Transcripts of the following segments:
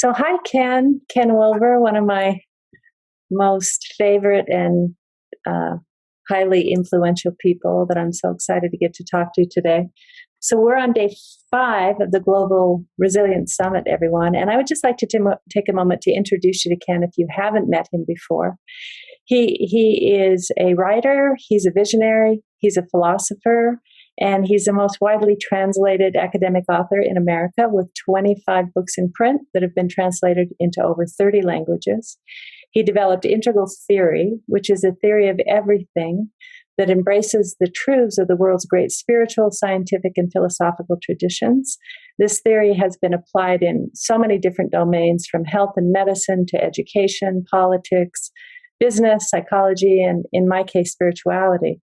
So hi, Ken Wilber, one of my most favorite and uh, highly influential people that I'm so excited to get to talk to today. So we're on day 5 of the Global Resilience Summit, everyone. And I would just like to take a moment to introduce you to Ken if you haven't met him before. He is a writer, he's a visionary, he's a philosopher, and he's the most widely translated academic author in America with 25 books in print that have been translated into over 30 languages. He developed integral theory, which is a theory of everything that embraces the truths of the world's great spiritual, scientific, and philosophical traditions. This theory has been applied in so many different domains, from health and medicine to education, politics, business, psychology, and in my case, spirituality.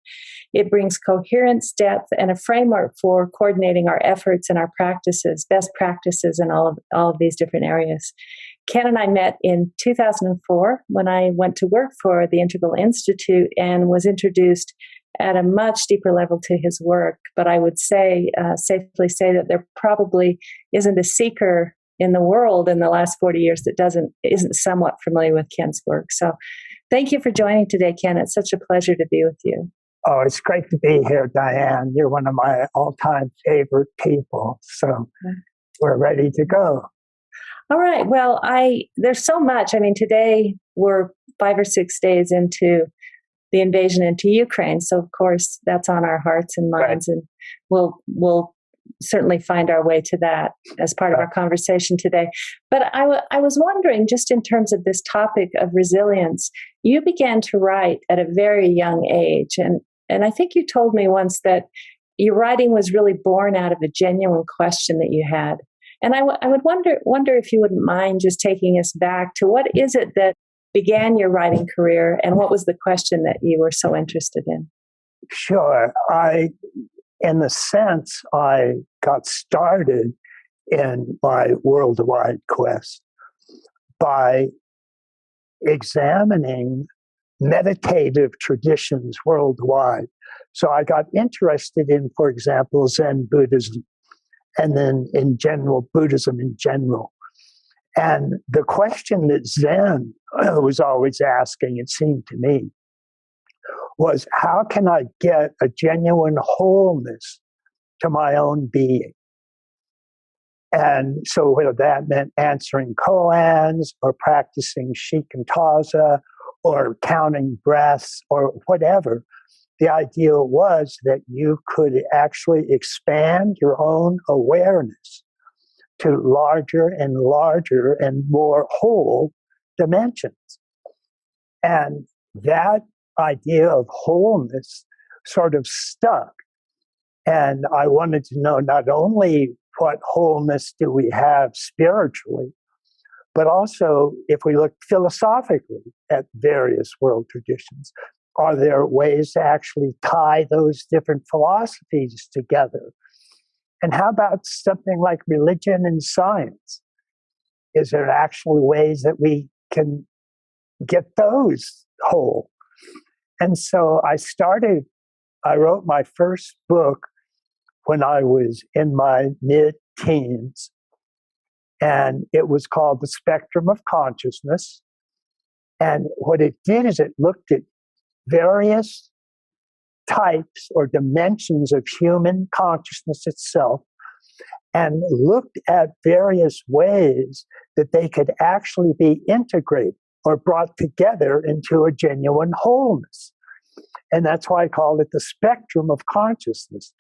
It brings coherence, depth, and a framework for coordinating our efforts and our practices, best practices in all of these different areas. Ken and I met in 2004 when I went to work for the Integral Institute and was introduced at a much deeper level to his work. But I would say, safely say that there probably isn't a seeker in the world in the last 40 years that isn't somewhat familiar with Ken's work. So thank you for joining today, Ken. It's such a pleasure to be with you. Oh, it's great to be here, Diane. You're one of my all-time favorite people. So we're ready to go. All right. Well, there's so much. I mean, today we're 5 or 6 days into the invasion into Ukraine. So, of course, that's on our hearts and minds. Right. And we'll certainly find our way to that as part of our conversation today. But I was wondering, just in terms of this topic of resilience, you began to write at a very young age. And I think you told me once that your writing was really born out of a genuine question that you had. And I would wonder if you wouldn't mind just taking us back to what is it that began your writing career, and what was the question that you were so interested in? Sure. In a sense, I got started in my worldwide quest by examining meditative traditions worldwide. So I got interested in, for example, Zen Buddhism, and then in general, Buddhism in general. And the question that Zen was always asking, it seemed to me, was how can I get a genuine wholeness to my own being? And so whether that meant answering koans or practicing shikantaza or counting breaths or whatever, the idea was that you could actually expand your own awareness to larger and larger and more whole dimensions. And that idea of wholeness sort of stuck. And I wanted to know not only what wholeness do we have spiritually, but also if we look philosophically at various world traditions, are there ways to actually tie those different philosophies together? And how about something like religion and science? Is there actually ways that we can get those whole? And so I wrote my first book when I was in my mid-teens, and it was called The Spectrum of Consciousness. And what it did is it looked at various types or dimensions of human consciousness itself and looked at various ways that they could actually be integrated or brought together into a genuine wholeness. And that's why I called it the spectrum of consciousness,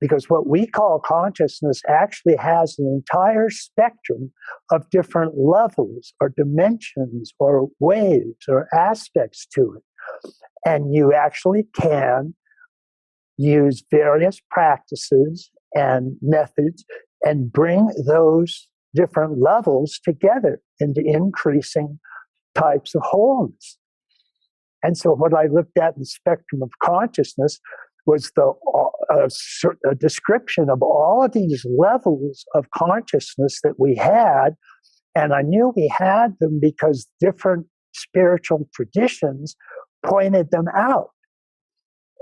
because what we call consciousness actually has an entire spectrum of different levels or dimensions or waves or aspects to it. And you actually can use various practices and methods and bring those different levels together into increasing types of wholeness. And so what I looked at in the spectrum of consciousness was a description of all of these levels of consciousness that we had. And I knew we had them because different spiritual traditions pointed them out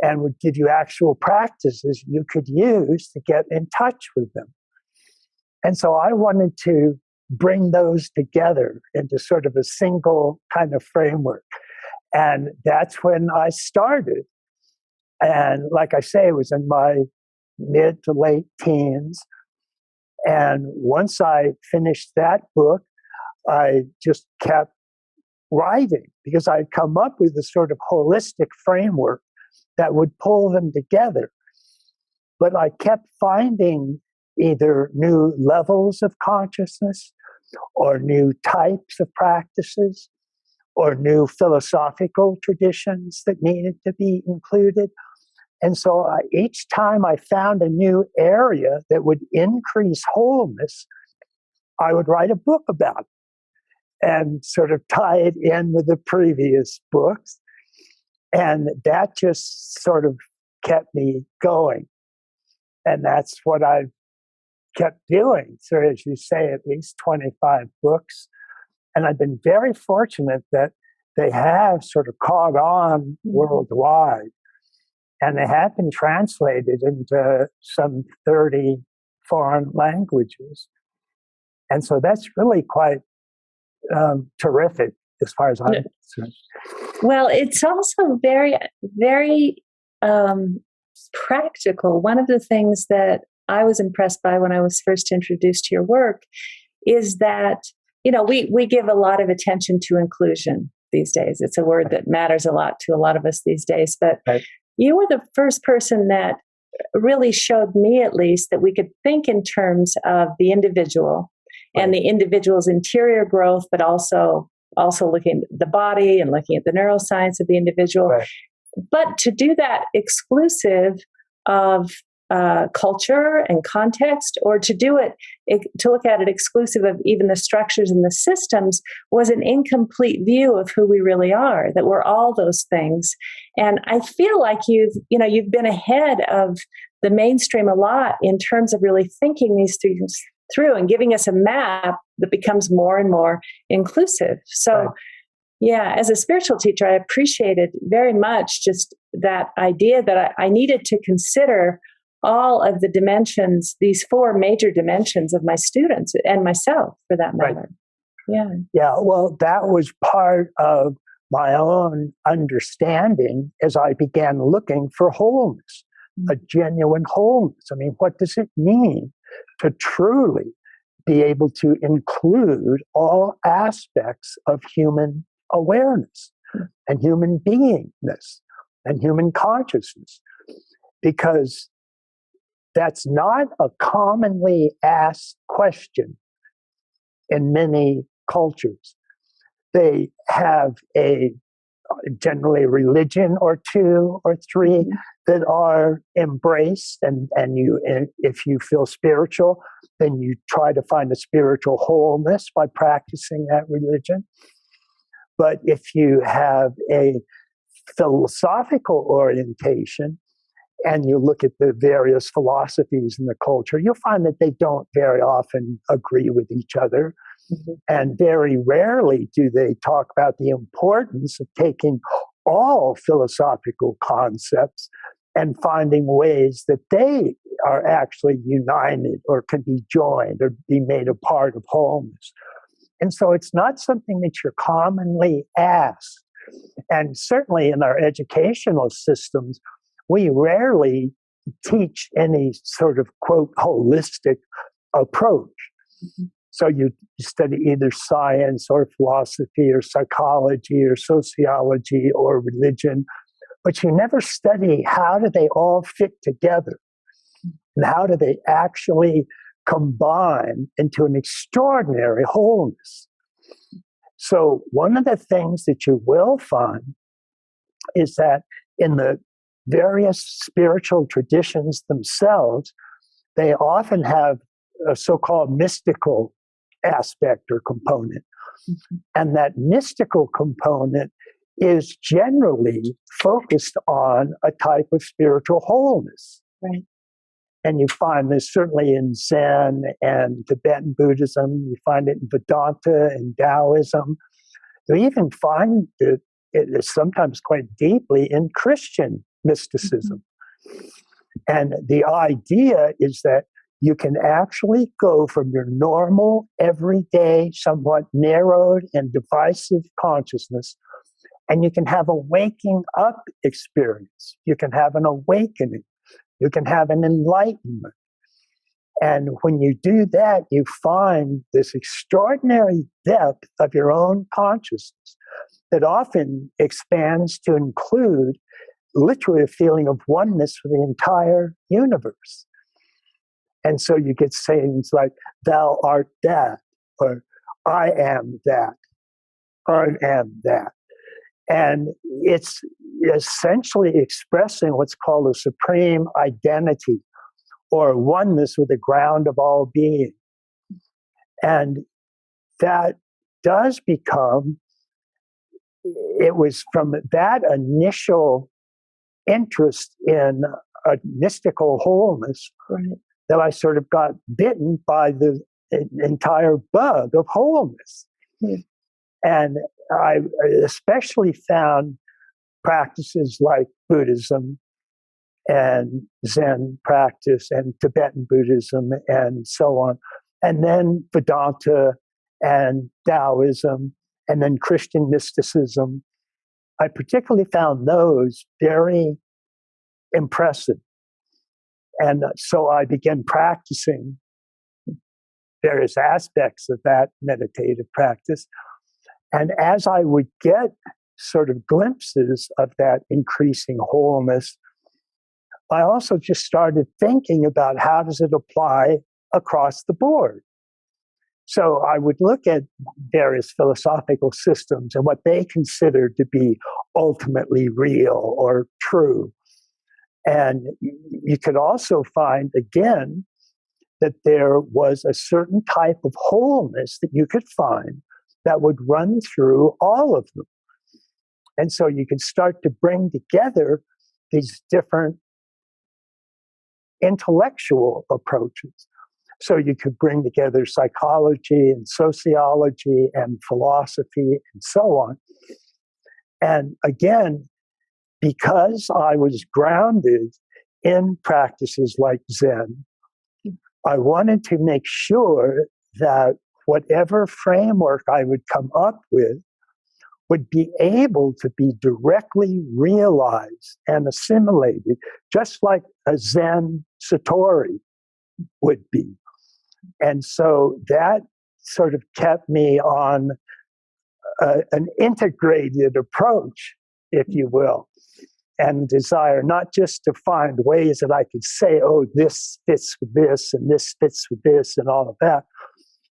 and would give you actual practices you could use to get in touch with them. And so I wanted to bring those together into sort of a single kind of framework. And that's when I started. And like I say, it was in my mid to late teens. And once I finished that book, I just kept writing because I'd come up with a sort of holistic framework that would pull them together. But I kept finding either new levels of consciousness or new types of practices or new philosophical traditions that needed to be included. And so each time I found a new area that would increase wholeness, I would write a book about it and sort of tie it in with the previous books. And that just sort of kept me going. And that's what I've kept doing. So as you say, at least 25 books. And I've been very fortunate that they have sort of caught on worldwide. And they have been translated into some 30 foreign languages. And so that's really quite terrific as far as I'm concerned. Well, it's also very, very practical. One of the things that I was impressed by when I was first introduced to your work is that, we give a lot of attention to inclusion these days. It's a word that matters a lot to a lot of us these days. But you were the first person that really showed me, at least, that we could think in terms of the individual and the individual's interior growth, but also looking at the body and looking at the neuroscience of the individual. Right. But to do that exclusive of culture and context, or to look at it exclusive of even the structures and the systems, was an incomplete view of who we really are, that we're all those things. And I feel like you've been ahead of the mainstream a lot in terms of really thinking these things through and giving us a map that becomes more and more inclusive. So yeah, as a spiritual teacher, I appreciated very much just that idea that I needed to consider all of the dimensions, these 4 major dimensions of my students and myself, for that matter. Yeah, well, that was part of my own understanding as I began looking for wholeness, a genuine wholeness. I mean, what does it mean to truly be able to include all aspects of human awareness and human beingness and human consciousness? Because that's not a commonly asked question in many cultures. They have generally religion or 2 or 3 that are embraced, and if you feel spiritual, then you try to find a spiritual wholeness by practicing that religion. But if you have a philosophical orientation, and you look at the various philosophies in the culture, you'll find that they don't very often agree with each other. And very rarely do they talk about the importance of taking all philosophical concepts and finding ways that they are actually united or can be joined or be made a part of wholeness. And so it's not something that you're commonly asked. And certainly in our educational systems, we rarely teach any sort of, quote, holistic approach. So you study either science or philosophy or psychology or sociology or religion, but you never study how do they all fit together and how do they actually combine into an extraordinary wholeness. So one of the things that you will find is that in the various spiritual traditions themselves, they often have a so-called mystical aspect or component. And that mystical component is generally focused on a type of spiritual wholeness. Right. And you find this certainly in Zen and Tibetan Buddhism. You find it in Vedanta and Taoism. You even find it is sometimes quite deeply in Christian mysticism. And the idea is that you can actually go from your normal, everyday, somewhat narrowed and divisive consciousness, and you can have a waking up experience. You can have an awakening. You can have an enlightenment. And when you do that, you find this extraordinary depth of your own consciousness that often expands to include literally a feeling of oneness with the entire universe. And so you get sayings like, thou art that, or I am that, I am that. And it's essentially expressing what's called a supreme identity or oneness with the ground of all being. And that does become, it was from that initial interest in a mystical wholeness that I sort of got bitten by the entire bug of wholeness. And I especially found practices like Buddhism and Zen practice and Tibetan Buddhism and so on, and then Vedanta and Taoism and then Christian mysticism. I particularly found those very impressive. And so I began practicing various aspects of that meditative practice. And as I would get sort of glimpses of that increasing wholeness, I also just started thinking about how does it apply across the board. So I would look at various philosophical systems and what they considered to be ultimately real or true. And you could also find, again, that there was a certain type of wholeness that you could find that would run through all of them. And so you could start to bring together these different intellectual approaches. So you could bring together psychology and sociology and philosophy and so on. And again, because I was grounded in practices like Zen, I wanted to make sure that whatever framework I would come up with would be able to be directly realized and assimilated, just like a Zen Satori would be. And so that sort of kept me on an integrated approach, if you will, and desire not just to find ways that I could say, oh, this fits with this and this fits with this and all of that,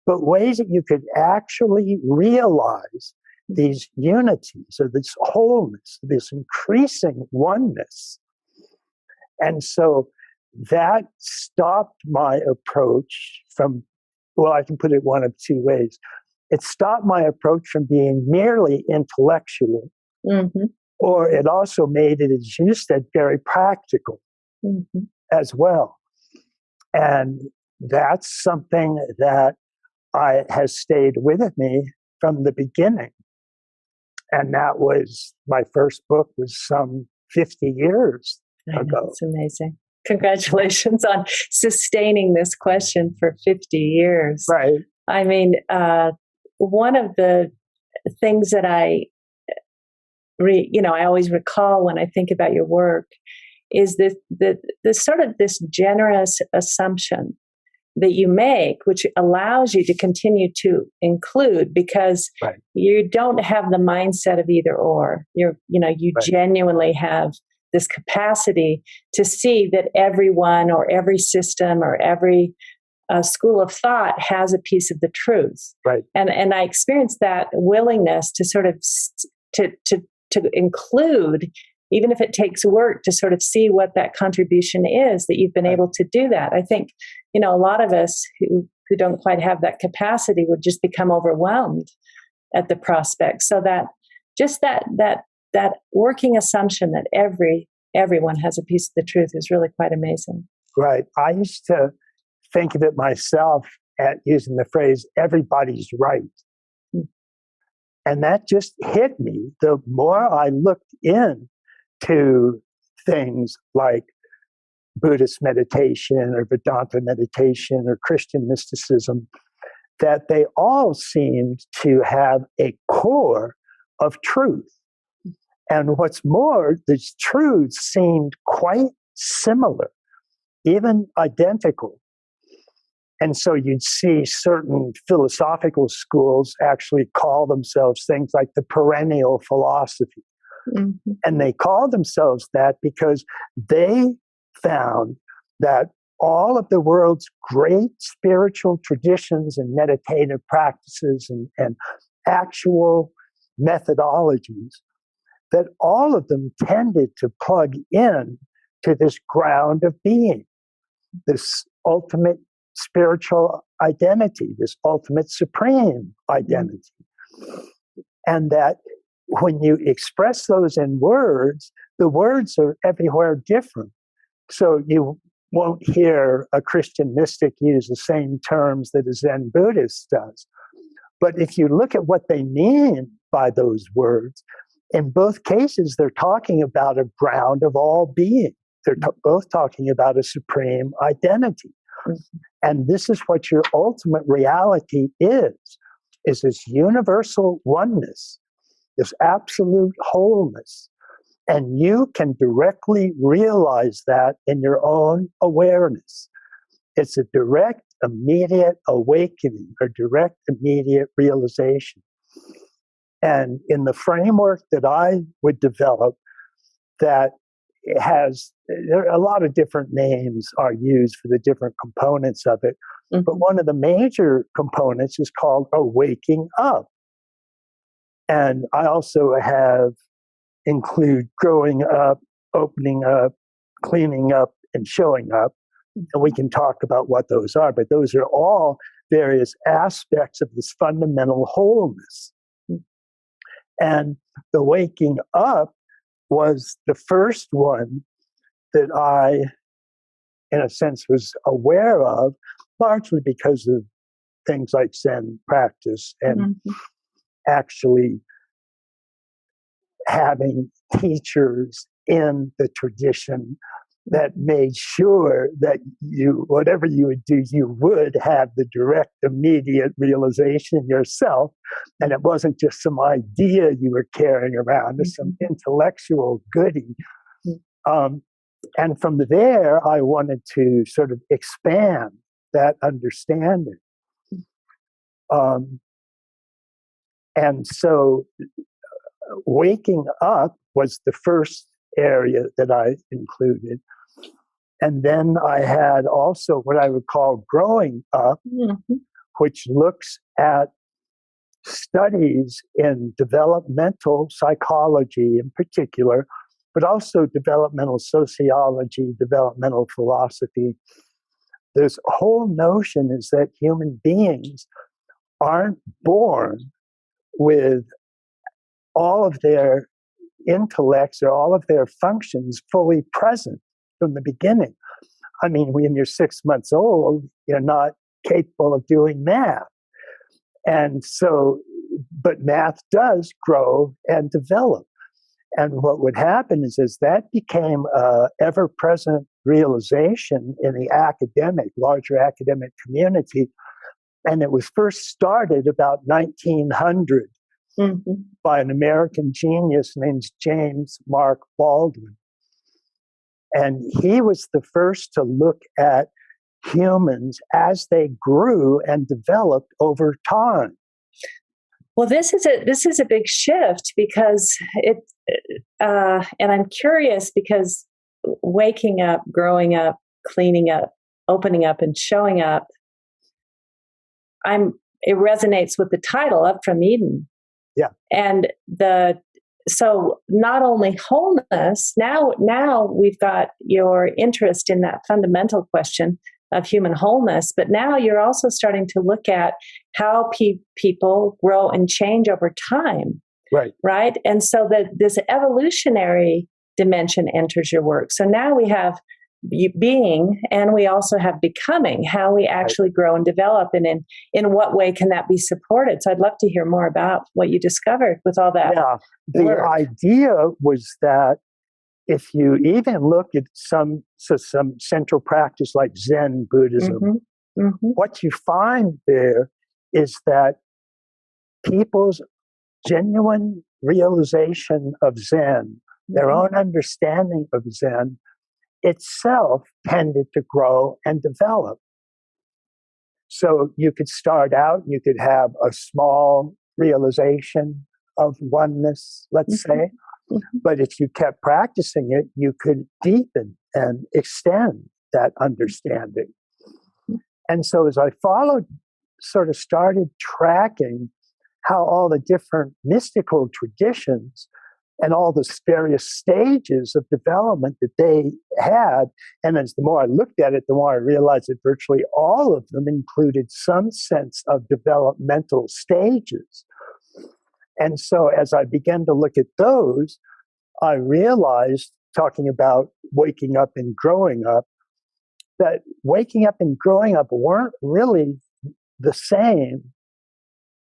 but ways that you could actually realize these unities or this wholeness, this increasing oneness. And so that stopped my approach from, well, I can put it one of two ways. It stopped my approach from being merely intellectual, or it also made it, as you said, very practical as well. And that's something that has stayed with me from the beginning. And that was, my first book was some 50 years ago. It's amazing. Congratulations on sustaining this question for 50 years. Right. I mean, one of the things that I always recall when I think about your work is the sort of this generous assumption that you make, which allows you to continue to include, because you don't have the mindset of either or. You genuinely have this capacity to see that everyone or every system or every school of thought has a piece of the truth. Right. And I experienced that willingness to sort of to include, even if it takes work, to sort of see what that contribution is, that you've been able to do that. I think, a lot of us who don't quite have that capacity would just become overwhelmed at the prospect. So that just that working assumption that everyone has a piece of the truth is really quite amazing. Right. I used to think of it myself at using the phrase, everybody's right. And that just hit me the more I looked into things like Buddhist meditation or Vedanta meditation or Christian mysticism, that they all seemed to have a core of truth. And what's more, these truths seemed quite similar, even identical. And so you'd see certain philosophical schools actually call themselves things like the perennial philosophy. Mm-hmm. And they call themselves that because they found that all of the world's great spiritual traditions and meditative practices and actual methodologies, that all of them tended to plug in to this ground of being, this ultimate spiritual identity, this ultimate supreme identity. And that when you express those in words, the words are everywhere different. So you won't hear a Christian mystic use the same terms that a Zen Buddhist does. But if you look at what they mean by those words, in both cases, they're talking about a ground of all being. They're both talking about a supreme identity. Mm-hmm. And this is what your ultimate reality is this universal oneness, this absolute wholeness. And you can directly realize that in your own awareness. It's a direct, immediate awakening or direct, immediate realization. And in the framework that I would develop, that has a lot of different names are used for the different components of it. Mm-hmm. But one of the major components is called a waking up. And I also include growing up, opening up, cleaning up, and showing up. And we can talk about what those are, but those are all various aspects of this fundamental wholeness. And the waking up was the first one that I, in a sense, was aware of, largely because of things like Zen practice and actually having teachers in the tradition that made sure that whatever you would do, you would have the direct, immediate realization yourself. And it wasn't just some idea you were carrying around, it's some intellectual goodie. And from there, I wanted to sort of expand that understanding. And so waking up was the first area that I included. And then I had also what I would call growing up, which looks at studies in developmental psychology in particular, but also developmental sociology, developmental philosophy. This whole notion is that human beings aren't born with all of their intellects or all of their functions fully present from the beginning. I mean, when you're 6 months old, you're not capable of doing math. And so, but math does grow and develop. And what would happen is that became an ever-present realization in the larger academic community. And it was first started about 1900 by an American genius named James Mark Baldwin. And he was the first to look at humans as they grew and developed over time. Well, this is a big shift because and I'm curious because waking up, growing up, cleaning up, opening up, and showing up, it resonates with the title, Up from Eden. Yeah. And so not only wholeness, now we've got your interest in that fundamental question of human wholeness, but now you're also starting to look at how people grow and change over time. Right. And so this evolutionary dimension enters your work. So now we have being and we also have becoming, how we actually grow and develop, and in what way can that be supported. So I'd love to hear more about what you discovered with all that. Yeah, the idea was that if you even look at some central practice like Zen Buddhism, what you find there is that people's genuine realization of Zen, their own understanding of Zen itself tended to grow and develop. So you could start out, you could have a small realization of oneness, let's say, but if you kept practicing it, you could deepen and extend that understanding. And so as I sort of started tracking how all the different mystical traditions and all the various stages of development that they had. And as the more I looked at it, the more I realized that virtually all of them included some sense of developmental stages. And so as I began to look at those, I realized, talking about waking up and growing up, that waking up and growing up weren't really the same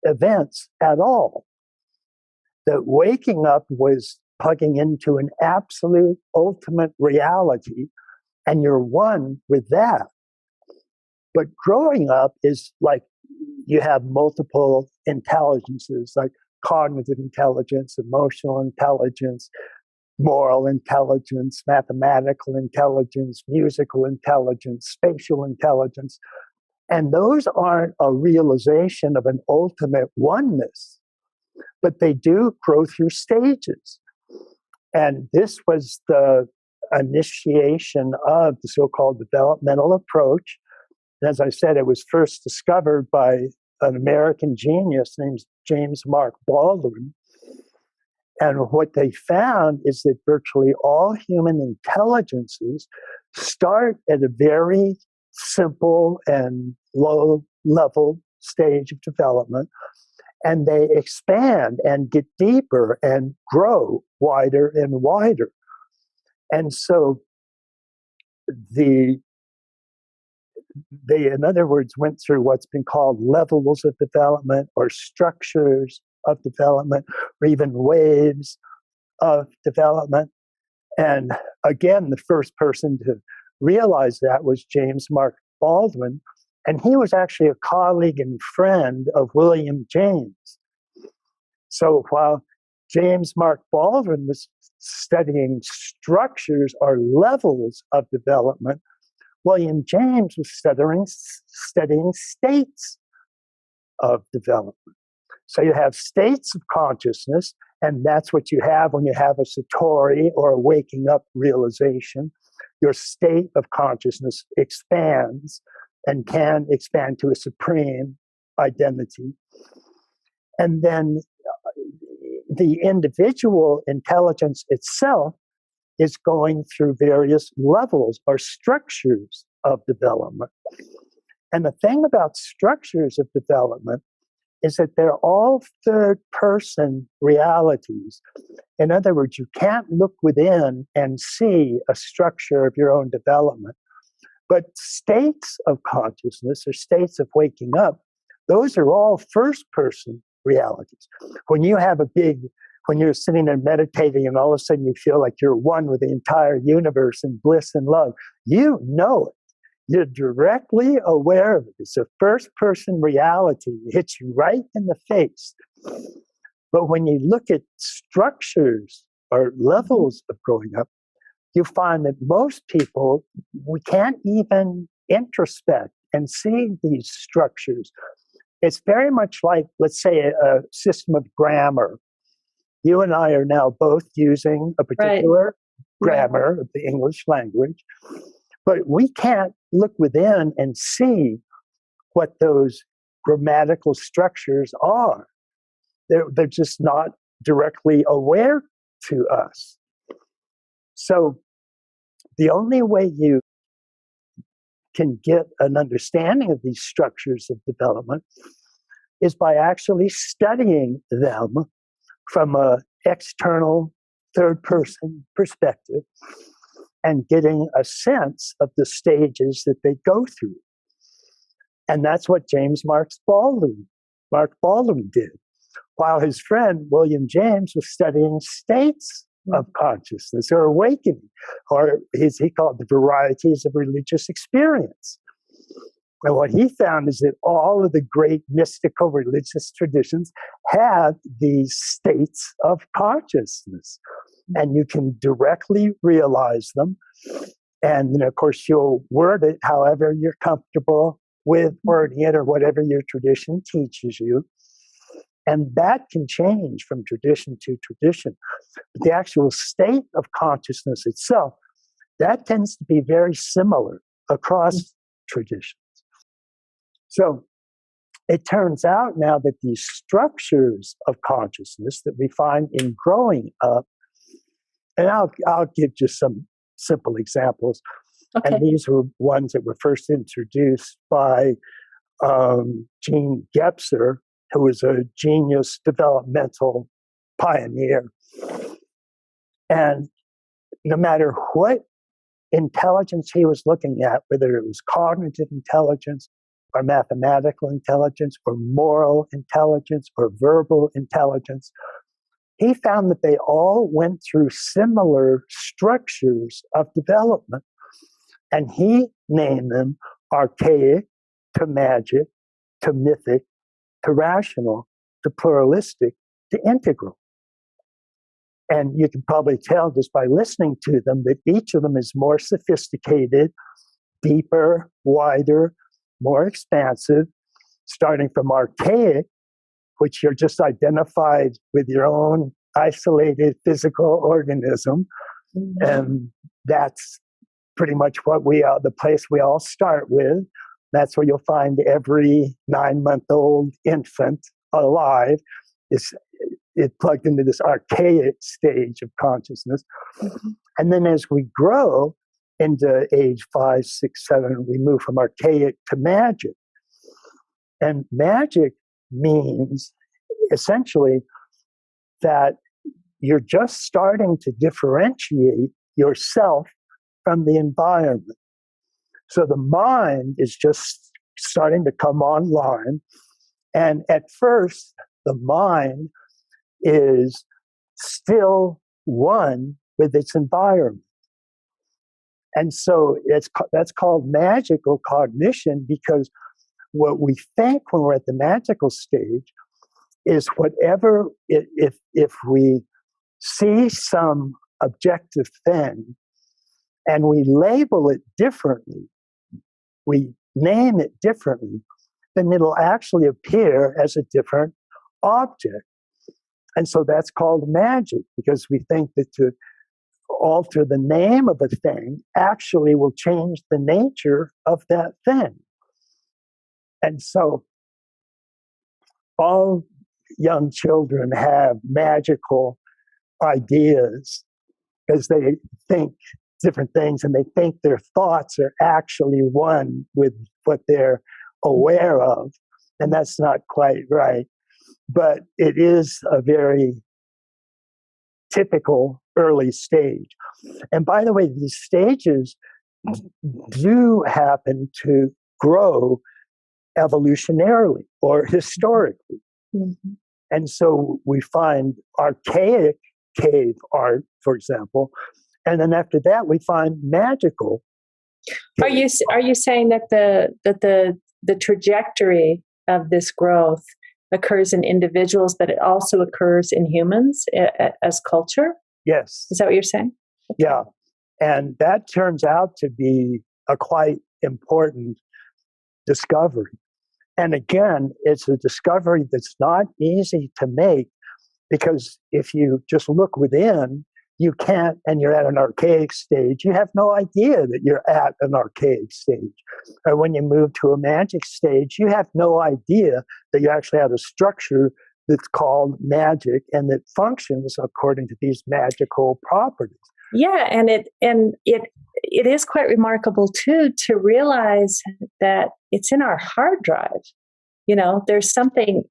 events at all. That waking up was plugging into an absolute ultimate reality, and you're one with that. But growing up is like you have multiple intelligences, like cognitive intelligence, emotional intelligence, moral intelligence, mathematical intelligence, musical intelligence, spatial intelligence. And those aren't a realization of an ultimate oneness, but they do grow through stages. And this was the initiation of the so-called developmental approach. And as I said, it was first discovered by an American genius named James Mark Baldwin. And what they found is that virtually all human intelligences start at a very simple and low-level stage of development, and they expand and get deeper and grow wider and wider. And so they, in other words, went through what's been called levels of development or structures of development or even waves of development. And again, the first person to realize that was James Mark Baldwin. And he was actually a colleague and friend of William James. So while James Mark Baldwin was studying structures or levels of development, William James was studying states of development. So you have states of consciousness, and that's what you have when you have a satori or a waking up realization. Your state of consciousness expands and can expand to a supreme identity. And then the individual intelligence itself is going through various levels or structures of development. And the thing about structures of development is that they're all third-person realities. In other words, you can't look within and see a structure of your own development. But states of consciousness or states of waking up, those are all first-person realities. When you're sitting there meditating and all of a sudden you feel like you're one with the entire universe in bliss and love, you know it. You're directly aware of it. It's a first-person reality. It hits you right in the face. But when you look at structures or levels of growing up, you find that most people, we can't even introspect and see these structures. It's very much like, let's say, a system of grammar. You and I are now both using a particular grammar of the English language, but we can't look within and see what those grammatical structures are. They're just not directly aware to us. So the only way you can get an understanding of these structures of development is by actually studying them from an external third-person perspective and getting a sense of the stages that they go through. And that's what James Mark Baldwin did, while his friend William James was studying states of consciousness or awakening, or he called the varieties of religious experience. And what he found is that all of the great mystical religious traditions have these states of consciousness, and you can directly realize them. And then, of course, you'll word it however you're comfortable with wording it or whatever your tradition teaches you. And that can change from tradition to tradition. But the actual state of consciousness itself, that tends to be very similar across traditions. So it turns out now that these structures of consciousness that we find in growing up, and I'll give just some simple examples. Okay. And these were ones that were first introduced by Gene Gebser, who was a genius developmental pioneer. And no matter what intelligence he was looking at, whether it was cognitive intelligence or mathematical intelligence or moral intelligence or verbal intelligence, he found that they all went through similar structures of development. And he named them archaic to magic to mythic to rational to pluralistic to integral. And you can probably tell just by listening to them that each of them is more sophisticated, deeper, wider, more expansive, starting from archaic, which you're just identified with your own isolated physical organism. Mm-hmm. And that's pretty much what the place we all start with. That's where you'll find every 9-month-old infant alive is plugged into this archaic stage of consciousness. Mm-hmm. And then as we grow into age 5, 6, 7, we move from archaic to magic. And magic means essentially that you're just starting to differentiate yourself from the environment. So the mind is just starting to come online. And at first, the mind is still one with its environment. And so that's called magical cognition, because what we think when we're at the magical stage is whatever, if we see some objective thing and we label it differently, we name it differently, then it'll actually appear as a different object. And so that's called magic, because we think that to alter the name of a thing actually will change the nature of that thing. And so all young children have magical ideas because they think different things, and they think their thoughts are actually one with what they're aware of. And that's not quite right. But it is a very typical early stage. And by the way, these stages do happen to grow evolutionarily or historically. Mm-hmm. And so we find archaic cave art, for example, and then after that we find magical. Are you saying that the trajectory of this growth occurs in individuals, but it also occurs in humans as culture? Yes. Is that what you're saying? Okay. Yeah. And that turns out to be a quite important discovery. And again, it's a discovery that's not easy to make, because if you just look within, you can't, and you're at an archaic stage, you have no idea that you're at an archaic stage. Or when you move to a magic stage, you have no idea that you actually have a structure that's called magic and that functions according to these magical properties. Yeah, and it is quite remarkable too to realize that it's in our hard drive. You know, there's something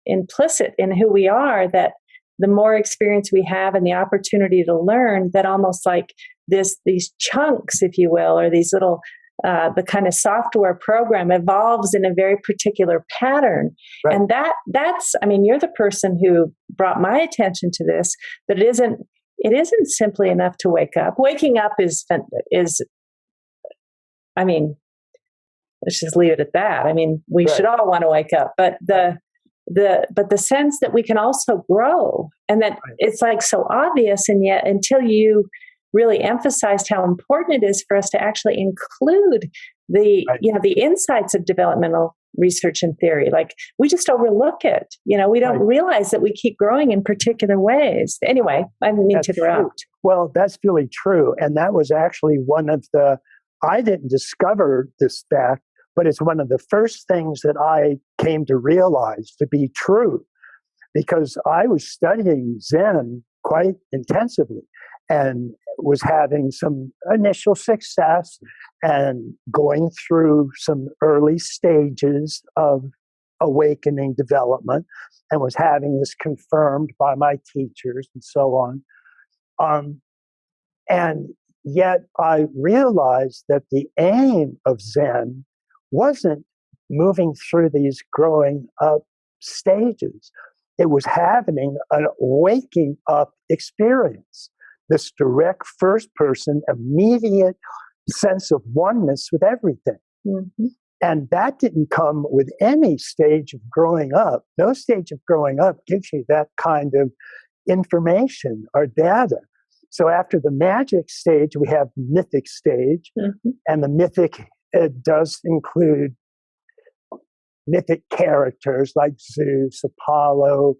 implicit in who we are, that the more experience we have and the opportunity to learn, that almost like these chunks, if you will, or these little the kind of software program evolves in a very particular pattern. Right. And that's, I mean, you're the person who brought my attention to this, but it it isn't simply enough to wake up. Waking up is, I mean, let's just leave it at that. I mean, we should all want to wake up, but the sense that we can also grow, and that it's like so obvious, and yet until you really emphasized how important it is for us to actually include the the insights of developmental research and theory, like we just overlook it. We don't realize that we keep growing in particular ways. Anyway, I didn't mean to interrupt. True. Well, that's really true, and that was actually one of the. I didn't discover this fact, but it's one of the first things that I came to realize to be true, because I was studying Zen quite intensively and was having some initial success and going through some early stages of awakening development, and was having this confirmed by my teachers and so on. And yet I realized that the aim of Zen wasn't moving through these growing up stages. It was having an waking up experience, this direct first person, immediate sense of oneness with everything. Mm-hmm. And that didn't come with any stage of growing up. No stage of growing up gives you that kind of information or data. So after the magic stage, we have mythic stage, and the mythic does include mythic characters like Zeus, Apollo,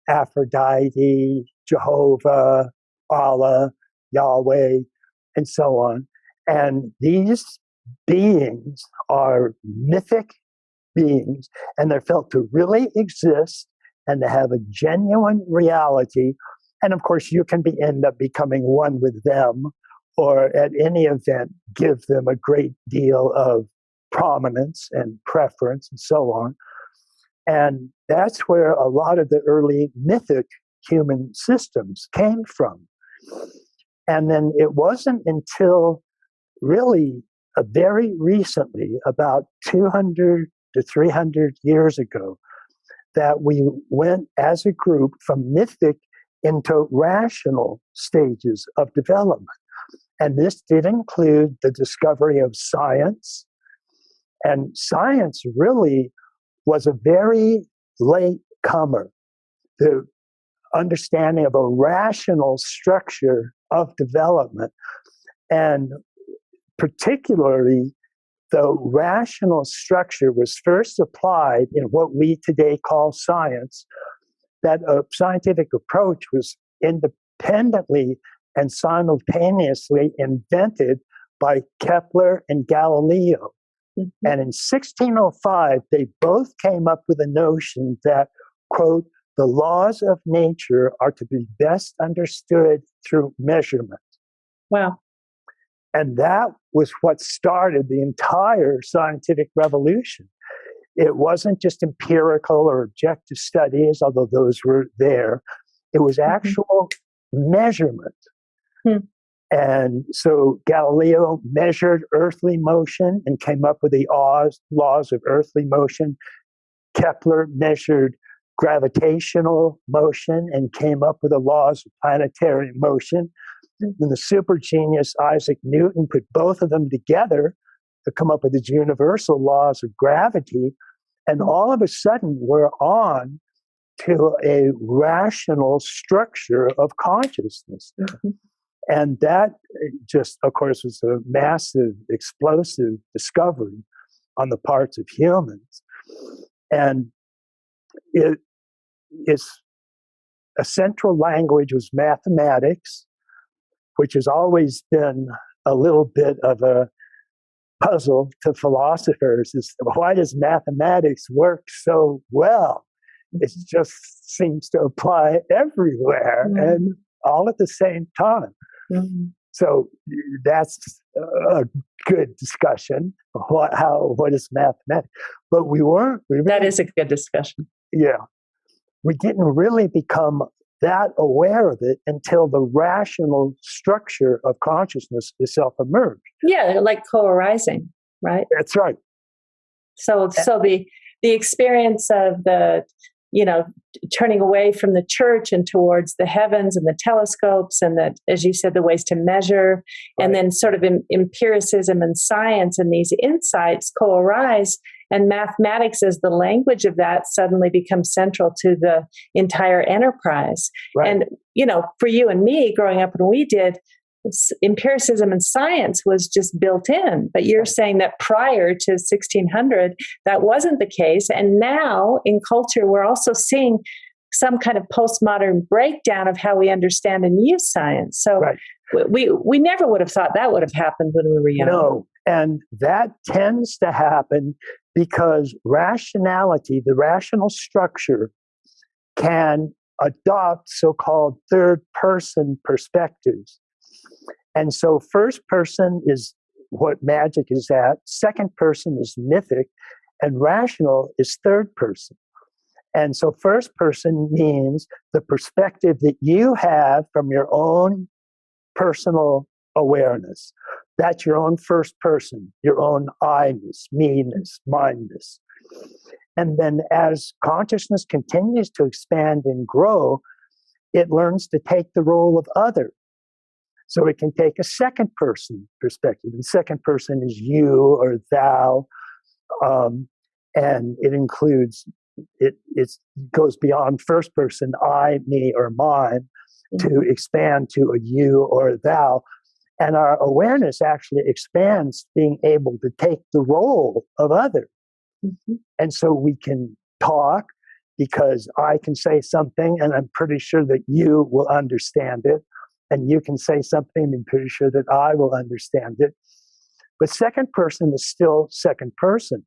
Aphrodite, Jehovah, Allah, Yahweh, and so on. And these beings are mythic beings, and they're felt to really exist and to have a genuine reality. And of course, you can end up becoming one with them, or at any event, give them a great deal of prominence and preference and so on. And that's where a lot of the early mythic human systems came from. And then it wasn't until really very recently, about 200 to 300 years ago, that we went as a group from mythic into rational stages of development. And this did include the discovery of science. And science really was a very late comer. The understanding of a rational structure of development, and particularly the rational structure was first applied in what we today call science. That a scientific approach was independently and simultaneously invented by Kepler and Galileo. Mm-hmm. And in 1605, they both came up with a notion that, quote, the laws of nature are to be best understood through measurement. Wow. And that was what started the entire scientific revolution. It wasn't just empirical or objective studies, although those were there. It was actual measurement. And so Galileo measured earthly motion and came up with the laws of earthly motion. Kepler measured gravitational motion and came up with the laws of planetary motion. And the super genius Isaac Newton put both of them together to come up with the universal laws of gravity. And all of a sudden, we're on to a rational structure of consciousness. Mm-hmm. And that just, of course, was a massive, explosive discovery on the parts of humans. And its a central language was mathematics, which has always been a little bit of a puzzle to philosophers. Is why does mathematics work so well? It just seems to apply everywhere and all at the same time. Mm-hmm. So that's a good discussion. What is mathematics? But that is a good discussion. Yeah. We didn't really become that aware of it until the rational structure of consciousness itself emerged. Yeah, like co-arising, right? That's right. So the experience of the turning away from the church and towards the heavens and the telescopes and that, as you said, the ways to measure, Right. and then sort of empiricism and science and these insights co-arise, and mathematics as the language of that suddenly becomes central to the entire enterprise. Right. And, for you and me growing up when we did, empiricism and science was just built in. But you're saying that prior to 1600, that wasn't the case. And now in culture, we're also seeing some kind of postmodern breakdown of how we understand and use science. So Right. we never would have thought that would have happened when we were young. No. And that tends to happen because rationality, the rational structure, can adopt so-called third-person perspectives. And so first person is what magic is at, second person is mythic, and rational is third person. And so first person means the perspective that you have from your own personal awareness. That's your own first person, your own I-ness, me-ness, mine-ness. And then as consciousness continues to expand and grow, it learns to take the role of other. So it can take a second person perspective. And second person is you or thou. And it includes, it goes beyond first person, I, me, or mine, to expand to a you or a thou. And our awareness actually expands being able to take the role of other. And so we can talk because I can say something and I'm pretty sure that you will understand it. And you can say something and I'm pretty sure that I will understand it. But second person is still second person.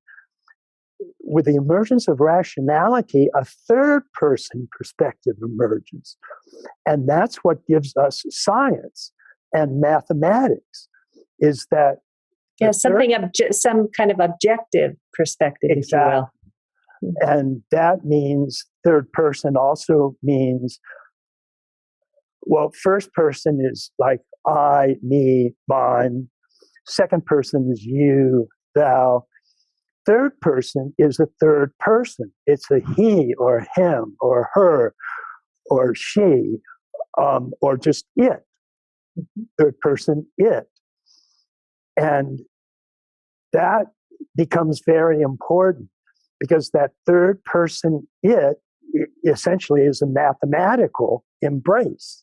With the emergence of rationality, a third person perspective emerges. And that's what gives us science and mathematics, is that some kind of objective perspective, exactly. if you will. And that means third person also means, well, first person is like I, me, mine. Second person is you, thou. Third person is a third person. It's a he or him or her or she or just it. Third person, it. And that becomes very important because that third person, it essentially is a mathematical embrace.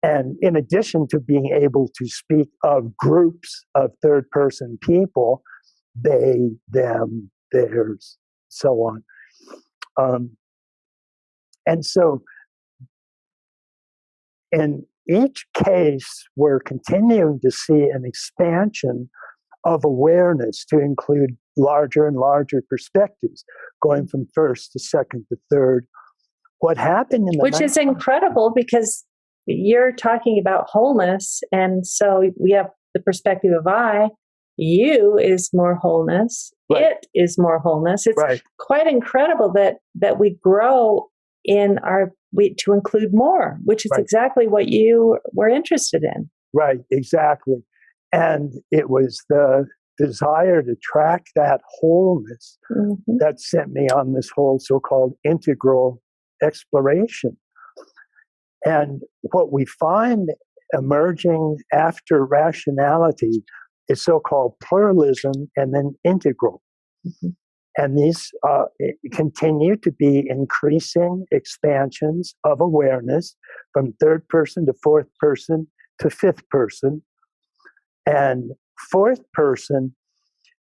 And in addition to being able to speak of groups of third person people, they, them, theirs, so on. And so in each case, we're continuing to see an expansion of awareness to include larger and larger perspectives, going from first to second to third. What happened in the Which is incredible because you're talking about wholeness. And so we have the perspective of I, you is more wholeness, right. It is more wholeness. It's right. quite incredible that we grow in to include more, which is right. exactly what you were interested in. Right, exactly. And it was the desire to track that wholeness that sent me on this whole so-called integral exploration. And what we find emerging after rationality is so-called pluralism and then integral. And these continue to be increasing expansions of awareness from third person to fourth person to fifth person. And fourth person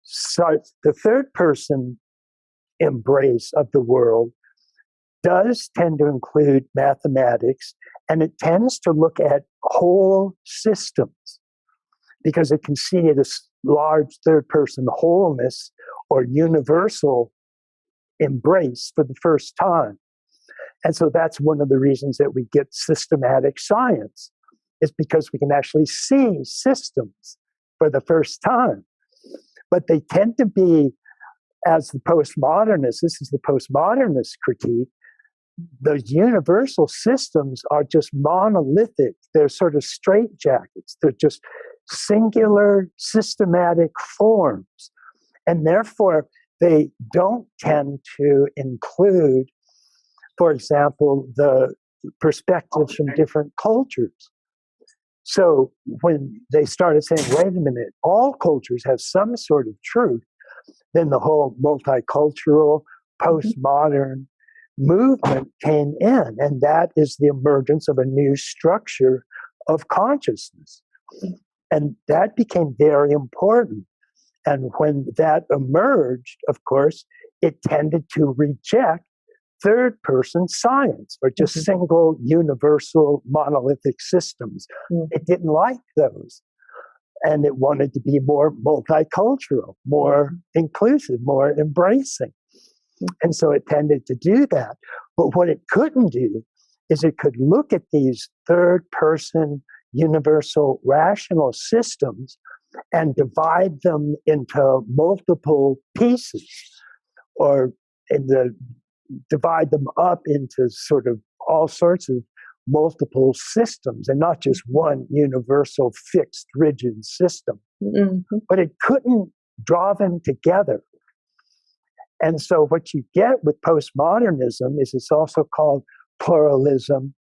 starts, the third person embrace of the world does tend to include mathematics, and it tends to look at whole systems because it can see this large third person wholeness or universal embrace for the first time. And so that's one of the reasons that we get systematic science, is because we can actually see systems for the first time. But they tend to be, as the postmodernists, this is the postmodernist critique, those universal systems are just monolithic. They're sort of straitjackets. They're just singular systematic forms. And therefore, they don't tend to include for example, the perspectives from different cultures. So when they started saying, wait a minute, all cultures have some sort of truth, then the whole multicultural, postmodern movement came in. And that is the emergence of a new structure of consciousness. And that became very important. And when that emerged, of course, it tended to reject third person science or just single universal monolithic systems. It didn't like those. And it wanted to be more multicultural, more inclusive, more embracing. And so it tended to do that. But what it couldn't do is it could look at these third person universal rational systems and divide them into multiple pieces, or divide them up into sort of all sorts of multiple systems, and not just one universal fixed rigid system. But it couldn't draw them together. And so what you get with postmodernism is, it's also called pluralism,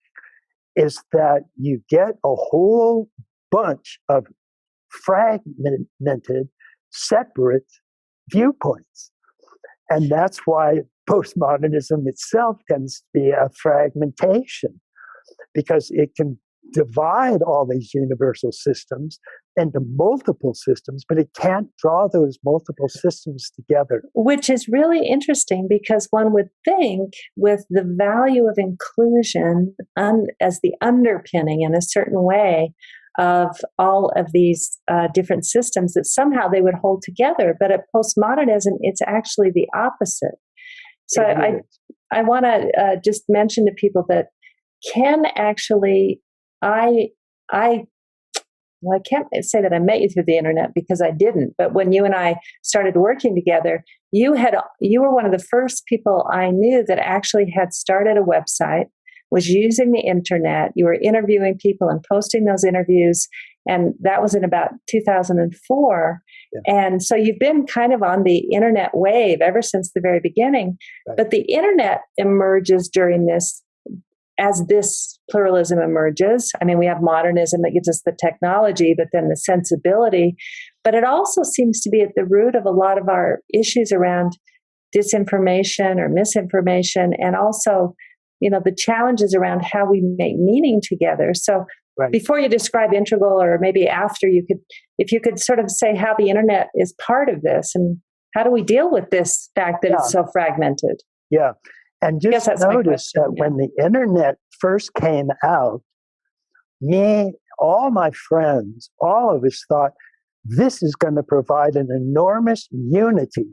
is that you get a whole bunch of fragmented, separate viewpoints. And that's why postmodernism itself tends to be a fragmentation, because it can divide all these universal systems into multiple systems, but it can't draw those multiple systems together. Which is really interesting, because one would think, with the value of inclusion as the underpinning in a certain way of all of these different systems, that somehow they would hold together. But at postmodernism, it's actually the opposite. So I want to just mention to people that Ken actually, well, I can't say that I met you through the internet, because I didn't. But when you and I started working together, you were one of the first people I knew that actually had started a website, was using the internet. You were interviewing people and posting those interviews. And that was in about 2004. Yeah. And so you've been kind of on the internet wave ever since the very beginning. Right. But the internet emerges during this, as this pluralism emerges. I mean, we have modernism that gives us the technology, but then the sensibility. But it also seems to be at the root of a lot of our issues around disinformation or misinformation, and also, the challenges around how we make meaning together. So right. Before you describe Integral, or maybe after, if you could sort of say how the internet is part of this, and how do we deal with this fact that it's so fragmented? Yeah. And just notice that when the internet first came out, all my friends, all of us thought this is going to provide an enormous unity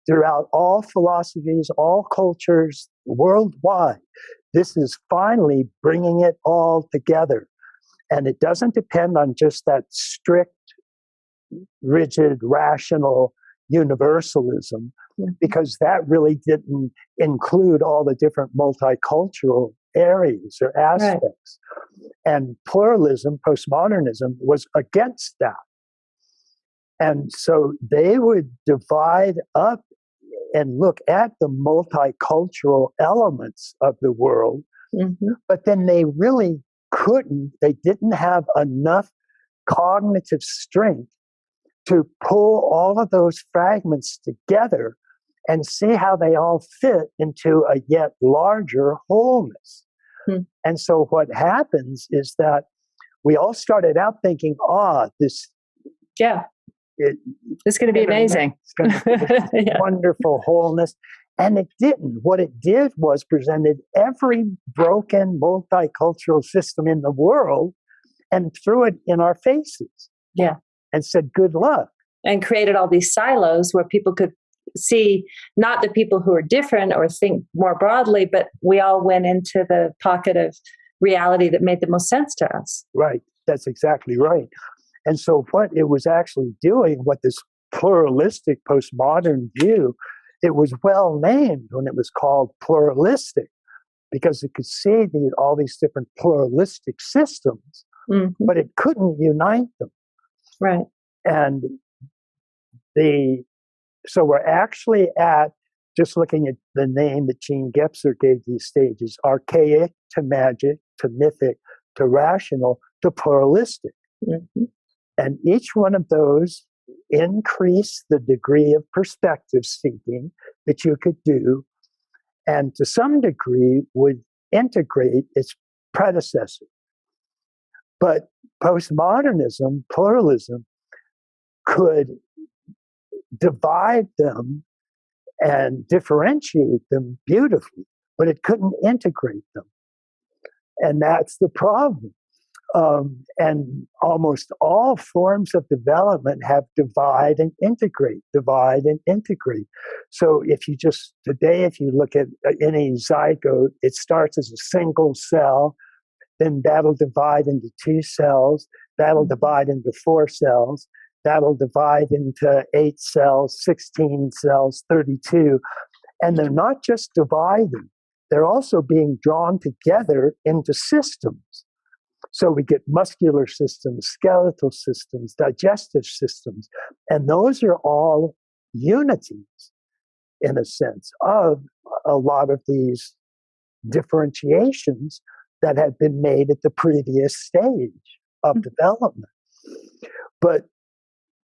throughout all philosophies, all cultures, worldwide. This is finally bringing it all together. And it doesn't depend on just that strict, rigid, rational universalism, because that really didn't include all the different multicultural areas or aspects. Right. And pluralism, postmodernism, was against that. And so they would divide up and look at the multicultural elements of the world, but then they really they didn't have enough cognitive strength to pull all of those fragments together and see how they all fit into a yet larger wholeness. And so what happens is that we all started out thinking, this it's going to be amazing. It's going to be wonderful wholeness. And it didn't. What it did was presented every broken multicultural system in the world and threw it in our faces. Yeah. And said, good luck. And created all these silos where people could see not the people who are different or think more broadly, but we all went into the pocket of reality that made the most sense to us. Right. That's exactly right. And so what it was actually doing, what this pluralistic postmodern view, it was well named when it was called pluralistic, because it could see all these different pluralistic systems, but it couldn't unite them. Right. And so we're actually at just looking at the name that Gene Gebser gave these stages, archaic to magic to mythic to rational to pluralistic. Mm-hmm. And each one of those increase the degree of perspective seeking that you could do, and to some degree would integrate its predecessor. But postmodernism, pluralism, could divide them and differentiate them beautifully, but it couldn't integrate them. And that's the problem. And almost all forms of development have divide and integrate, divide and integrate. So if you just, today, if you look at any zygote, it starts as a single cell, then that'll divide into 2 cells, that'll divide into 4 cells, that'll divide into 8 cells, 16 cells, 32. And they're not just dividing, they're also being drawn together into systems. So we get muscular systems, skeletal systems, digestive systems, and those are all unities, in a sense, of a lot of these differentiations that had been made at the previous stage of development. But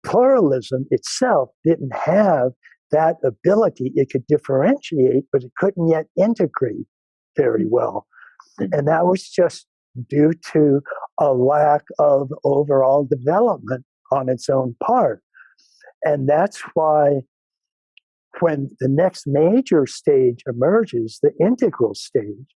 pluralism itself didn't have that ability. It could differentiate, but it couldn't yet integrate very well. And that was just due to a lack of overall development on its own part. And that's why when the next major stage emerges, the integral stage,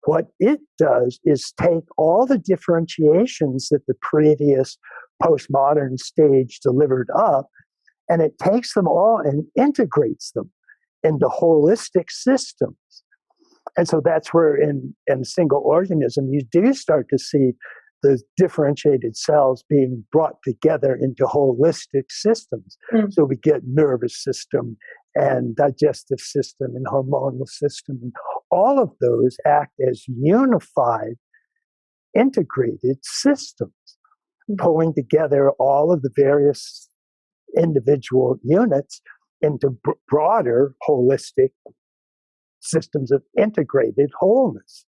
what it does is take all the differentiations that the previous postmodern stage delivered up, and it takes them all and integrates them into holistic systems. And so that's where in single organism, you do start to see the differentiated cells being brought together into holistic systems. So we get nervous system and digestive system and hormonal system. And all of those act as unified, integrated systems, pulling together all of the various individual units into broader holistic systems of integrated wholeness.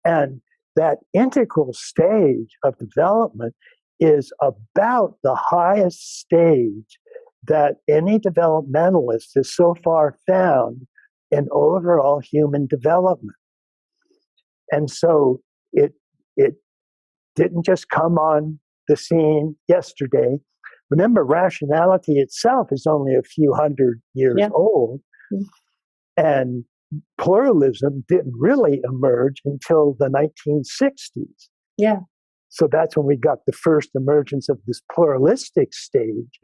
And that integral stage of development is about the highest stage that any developmentalist has so far found in overall human development. And so it didn't just come on the scene yesterday. Remember, rationality itself is only a few hundred years old. And pluralism didn't really emerge until the 1960s. Yeah. So that's when we got the first emergence of this pluralistic stage.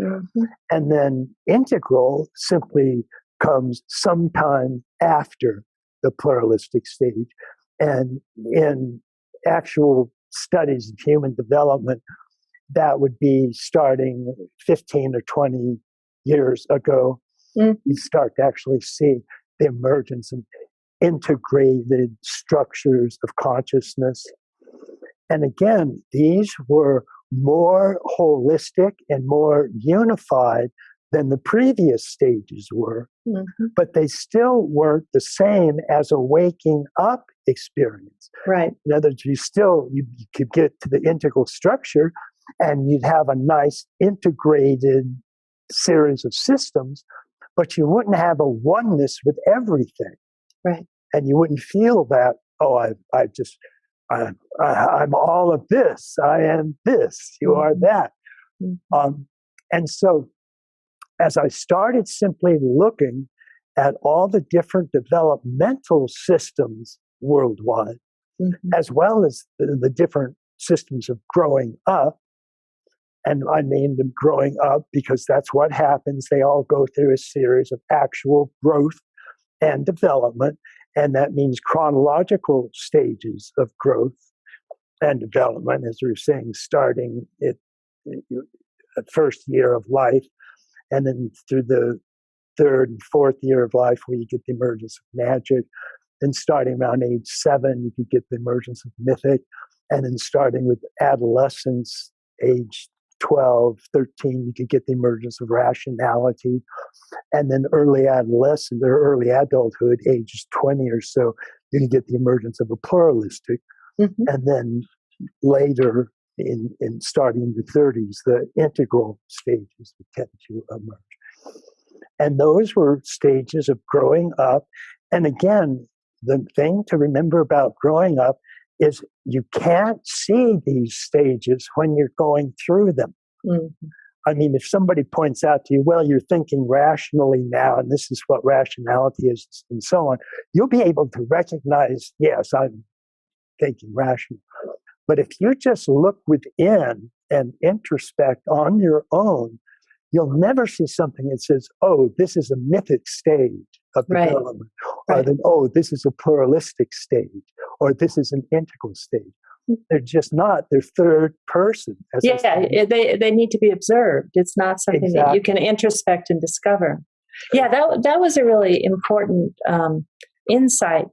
And then integral simply comes sometime after the pluralistic stage. And in actual studies of human development, that would be starting 15 or 20 years ago. We start to actually see the emergence of integrated structures of consciousness. And again, these were more holistic and more unified than the previous stages were, but they still weren't the same as a waking up experience. Right. In other words, you could get to the integral structure and you'd have a nice integrated series of systems, but you wouldn't have a oneness with everything. Right. And you wouldn't feel that, I'm all of this. I am this. You are that. And so as I started simply looking at all the different developmental systems worldwide, as well as the different systems of growing up, and I named them growing up because that's what happens. They all go through a series of actual growth and development, and that means chronological stages of growth and development, as we were saying, starting at the first year of life, and then through the 3rd and 4th year of life where you get the emergence of magic. Then starting around age 7, you could get the emergence of mythic, and then starting with adolescence, age 12, 13, you could get the emergence of rationality. And then early adolescence or early adulthood, ages 20 or so, you can get the emergence of a pluralistic. Mm-hmm. And then later, in starting the 30s, the integral stages would tend to emerge. And those were stages of growing up. And again, the thing to remember about growing up is you can't see these stages when you're going through them. Mm-hmm. I mean, if somebody points out to you, well, you're thinking rationally now, and this is what rationality is, and so on, you'll be able to recognize, yes, I'm thinking rational. But if you just look within and introspect on your own, you'll never see something that says, oh, this is a mythic stage of development, or then, oh, this is a pluralistic stage, or this is an integral stage. They're just not. They're third person. They need to be observed. It's not something that you can introspect and discover. Yeah, that was a really important insight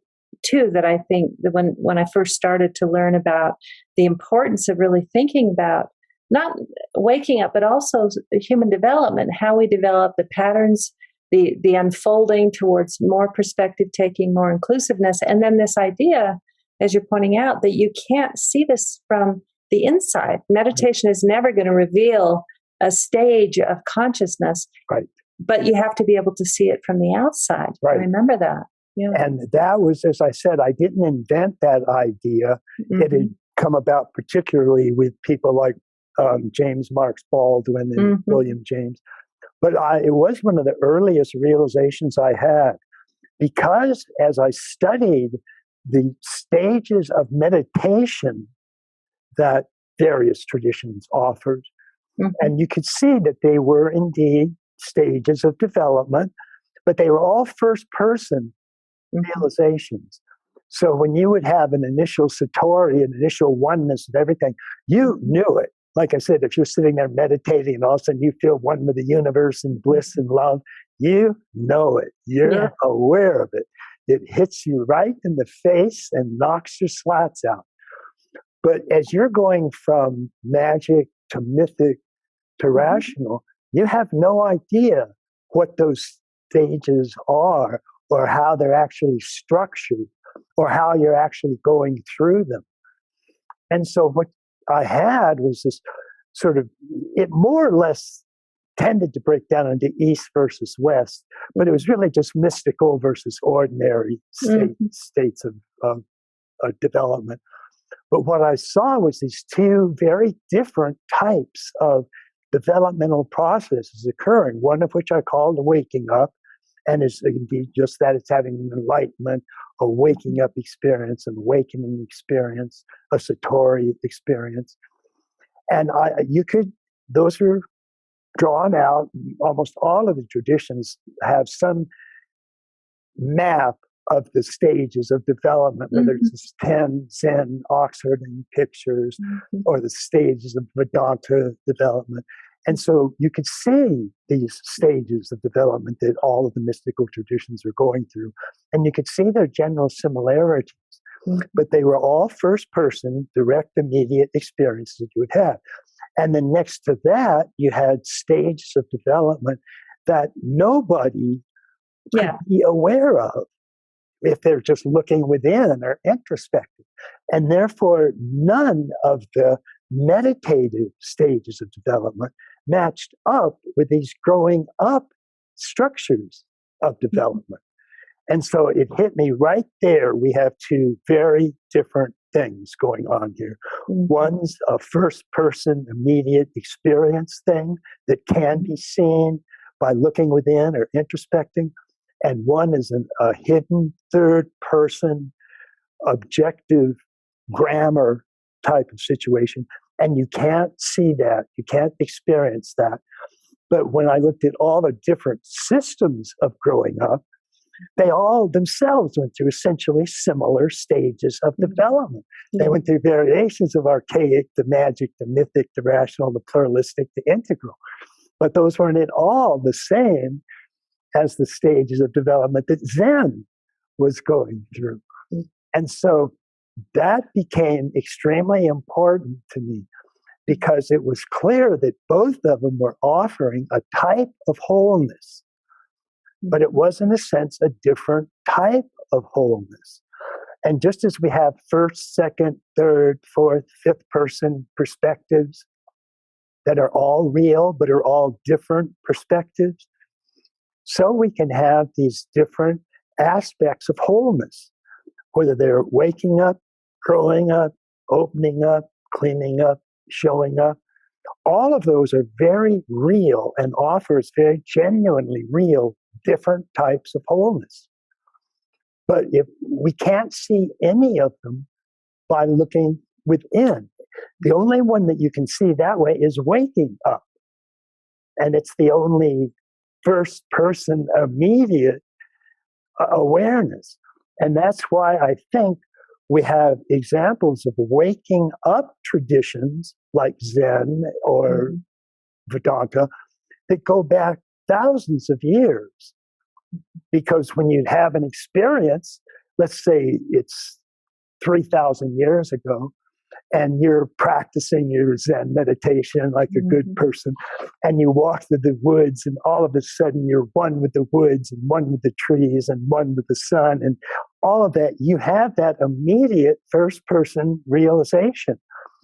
too. That I think that when I first started to learn about the importance of really thinking about not waking up, but also human development, how we develop the patterns, the unfolding towards more perspective taking, more inclusiveness, and then this idea, as you're pointing out, that you can't see this from the inside. Meditation is never going to reveal a stage of consciousness, right? But you have to be able to see it from the outside. Right. Remember that. Yeah. And that was, as I said, I didn't invent that idea. Mm-hmm. It had come about particularly with people like James Marks Baldwin and William James. But it was one of the earliest realizations I had, because as I studied the stages of meditation that various traditions offered, and you could see that they were indeed stages of development, but they were all first-person realizations. So when you would have an initial satori, an initial oneness of everything, you knew it. Like I said, if you're sitting there meditating and all of a sudden you feel one with the universe and bliss and love, you know it. You're aware of it. It hits you right in the face and knocks your slats out. But as you're going from magic to mythic to rational, you have no idea what those stages are or how they're actually structured or how you're actually going through them. And so what I had was this sort of, it more or less tended to break down into East versus West, but it was really just mystical versus ordinary states of development. But what I saw was these two very different types of developmental processes occurring, one of which I called waking up, and is indeed just that. It's having an enlightenment, a waking up experience, an awakening experience, a satori experience. And those are drawn out. Almost all of the traditions have some map of the stages of development, whether it's 10 Zen, Oxford pictures, or the stages of Vedanta development. And so you could see these stages of development that all of the mystical traditions are going through, and you could see their general similarities, but they were all first-person, direct, immediate experiences that you would have. And then next to that, you had stages of development that nobody could be aware of if they're just looking within or introspective. And therefore, none of the meditative stages of development matched up with these growing up structures of development. And so it hit me right there. We have two very different things going on here. One's a first-person, immediate experience thing that can be seen by looking within or introspecting. And one is a hidden third-person, objective grammar type of situation. And you can't see that. You can't experience that. But when I looked at all the different systems of growing up, they all themselves went through essentially similar stages of development. They went through variations of archaic, the magic, the mythic, the rational, the pluralistic, the integral. But those weren't at all the same as the stages of development that Zen was going through. And so that became extremely important to me, because it was clear that both of them were offering a type of wholeness, but it was, in a sense, a different type of wholeness. And just as we have first, second, third, fourth, fifth person perspectives that are all real, but are all different perspectives, so we can have these different aspects of wholeness, whether they're waking up, growing up, opening up, cleaning up, showing up. All of those are very real and offers very genuinely real different types of wholeness. But if we can't see any of them by looking within, the only one that you can see that way is waking up. And it's the only first person immediate awareness. And that's why I think we have examples of waking up traditions like Zen or Vedanta that go back thousands of years. Because when you have an experience, let's say it's 3,000 years ago, and you're practicing your Zen meditation like a good person, and you walk through the woods, and all of a sudden you're one with the woods and one with the trees and one with the sun, and all of that, you have that immediate first person realization.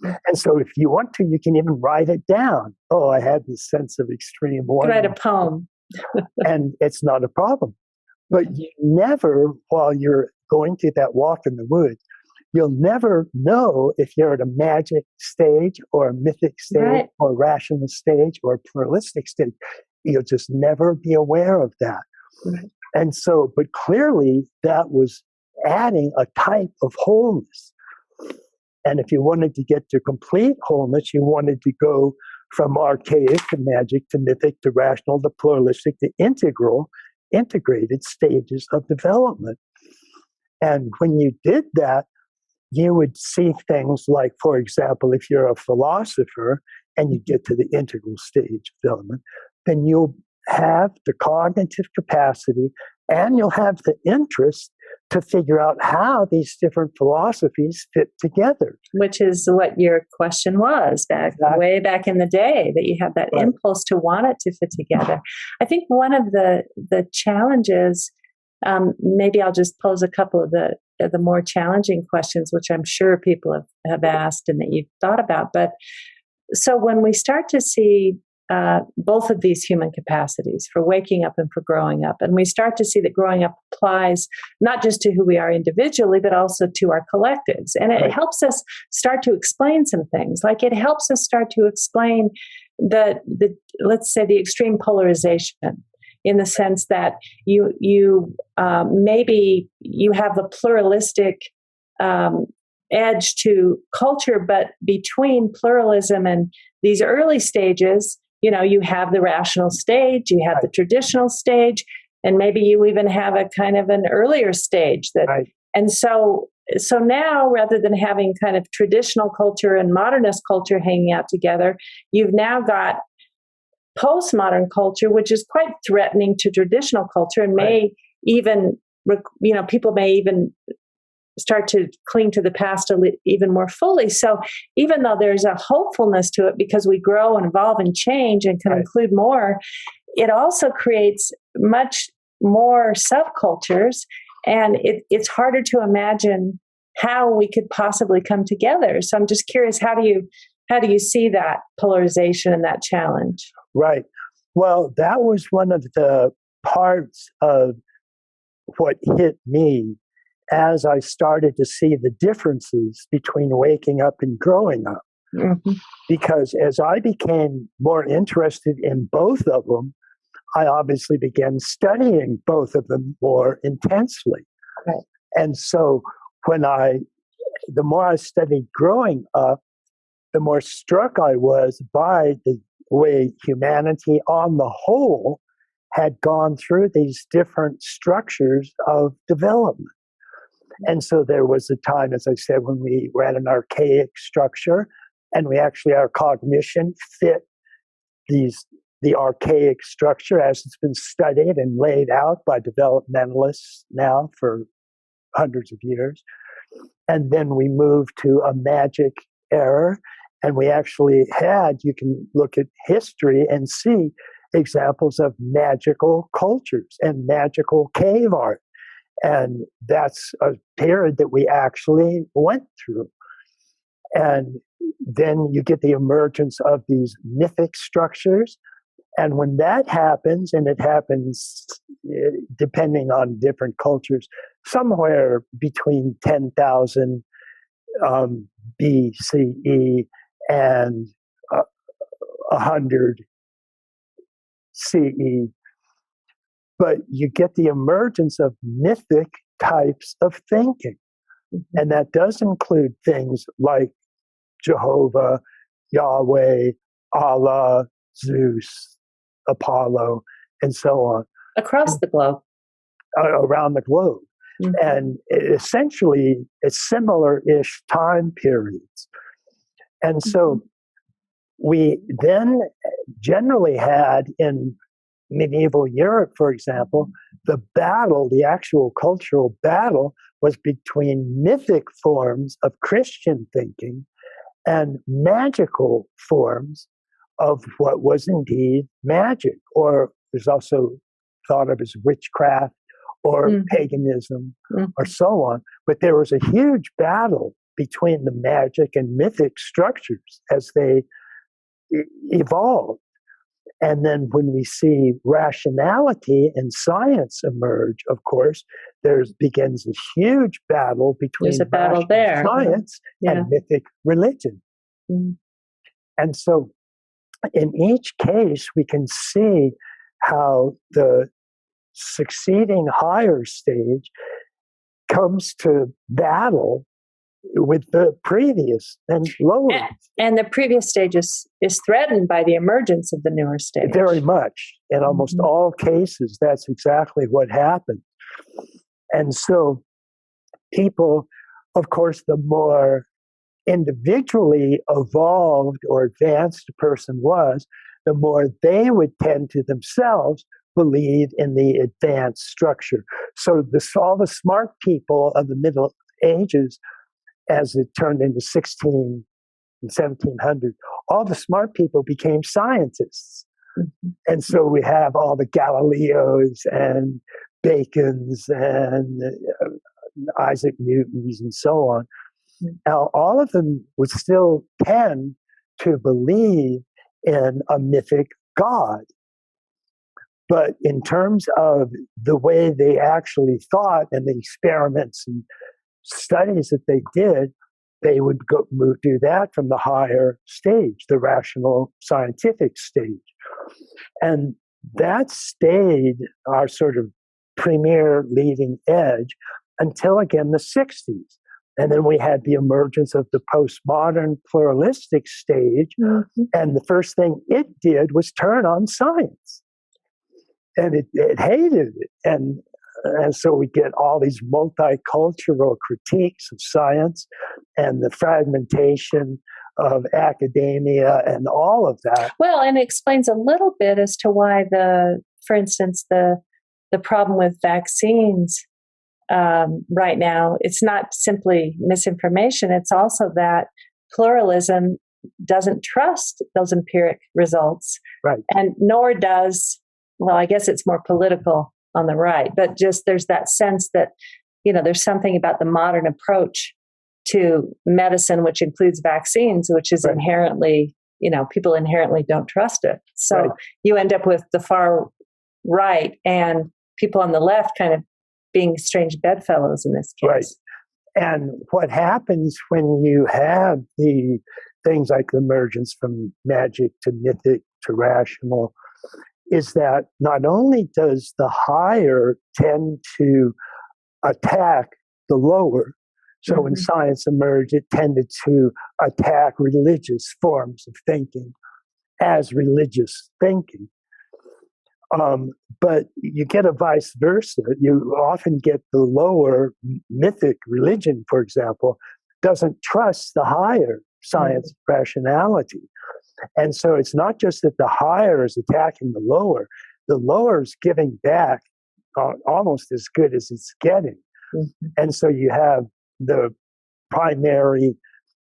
And so if you want to, you can even write it down. Oh, I had this sense of extreme wonder. Write a poem. And it's not a problem. But you never, while you're going through that walk in the woods, you'll never know if you're at a magic stage or a mythic stage or a rational stage or a pluralistic stage. You'll just never be aware of that. And so, but clearly that was adding a type of wholeness. And if you wanted to get to complete wholeness, you wanted to go from archaic to magic to mythic to rational to pluralistic to integral, integrated stages of development. And when you did that, you would see things like, for example, if you're a philosopher and you get to the integral stage of development, then you'll have the cognitive capacity and you'll have the interest to figure out how these different philosophies fit together. Which is what your question was way back in the day, that you have that impulse to want it to fit together. I think one of the challenges, maybe I'll just pose a couple of the more challenging questions, which I'm sure people have asked and that you've thought about. But so when we start to see both of these human capacities for waking up and for growing up, and we start to see that growing up applies not just to who we are individually, but also to our collectives. And it helps us start to explain some things. Like it helps us start to explain the let's say the extreme polarization, in the sense that you maybe you have a pluralistic edge to culture, but between pluralism and these early stages, you have the rational stage, you have the traditional stage, and maybe you even have a kind of an earlier stage and so now, rather than having kind of traditional culture and modernist culture hanging out together, you've now got postmodern culture, which is quite threatening to traditional culture and may even, people may even start to cling to the past even more fully. So even though there's a hopefulness to it because we grow and evolve and change and can include more, it also creates much more subcultures, and it's harder to imagine how we could possibly come together. So I'm just curious, how do you see that polarization and that challenge? Right. Well, that was one of the parts of what hit me as I started to see the differences between waking up and growing up. Because as I became more interested in both of them, I obviously began studying both of them more intensely. And so the more I studied growing up, the more struck I was by the way humanity on the whole had gone through these different structures of development. And so there was a time, as I said, when we were at an archaic structure, and our cognition fit the archaic structure as it's been studied and laid out by developmentalists now for hundreds of years. And then we moved to a magic era, And we actually had, you can look at history and see examples of magical cultures and magical cave art. And that's a period that we actually went through. And then you get the emergence of these mythic structures. And when that happens, and it happens depending on different cultures, somewhere between 10,000 BCE and 100 CE. But you get the emergence of mythic types of thinking. Mm-hmm. And that does include things like Jehovah, Yahweh, Allah, Zeus, Apollo, and so on. Across the globe. Around the globe. Mm-hmm. And essentially, it's similar-ish time periods. And so we then generally had in medieval Europe, for example, the battle, the actual cultural battle, was between mythic forms of Christian thinking and magical forms of what was indeed magic, or there's also thought of as witchcraft or paganism or so on. But there was a huge battle between the magic and mythic structures as they evolved. And then when we see rationality and science emerge, of course, there begins a huge battle between science and mythic religion. Mm-hmm. And so in each case, we can see how the succeeding higher stage comes to battle with the previous and lower. And the previous stage is threatened by the emergence of the newer stage. Very much. In almost all cases, that's exactly what happened. And so people, of course, the more individually evolved or advanced a person was, the more they would tend to themselves believe in the advanced structure. So all the smart people of the Middle Ages, as it turned into 16 and 1700, all the smart people became scientists. Mm-hmm. And so we have all the Galileos and Bacons and Isaac Newtons and so on. Mm-hmm. Now, all of them would still tend to believe in a mythic God. But in terms of the way they actually thought and the experiments and studies that they did, they would do that from the higher stage, the rational scientific stage. And that stayed our sort of premier leading edge until, again, the 60s. And then we had the emergence of the postmodern pluralistic stage. Mm-hmm. And the first thing it did was turn on science. And it hated it. And so we get all these multicultural critiques of science and the fragmentation of academia and all of that. Well, and it explains a little bit as to why for instance, the problem with vaccines right now, it's not simply misinformation. It's also that pluralism doesn't trust those empiric results. Right. And nor does, well, I guess it's more political on the right, but just there's that sense that, there's something about the modern approach to medicine, which includes vaccines, which is inherently, people inherently don't trust it. So you end up with the far right and people on the left kind of being strange bedfellows in this case. Right. And what happens when you have the things like the emergence from magic to mythic to rational is that not only does the higher tend to attack the lower, so when science emerged, it tended to attack religious forms of thinking as religious thinking. But you get a vice versa. You often get the lower mythic religion, for example, doesn't trust the higher science rationality. And so it's not just that the higher is attacking the lower is giving back almost as good as it's getting. Mm-hmm. And so you have the primary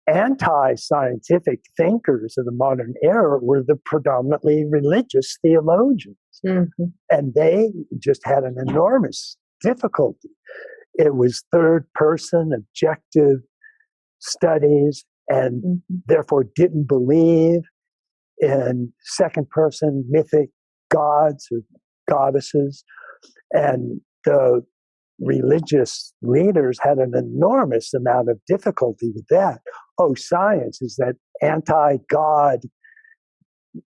anti-scientific thinkers of the modern era were the predominantly religious theologians. Mm-hmm. And they just had an enormous difficulty. It was third-person, objective studies, and therefore didn't believe in second-person mythic gods or goddesses. And the religious leaders had an enormous amount of difficulty with that. Oh, science is that anti-God,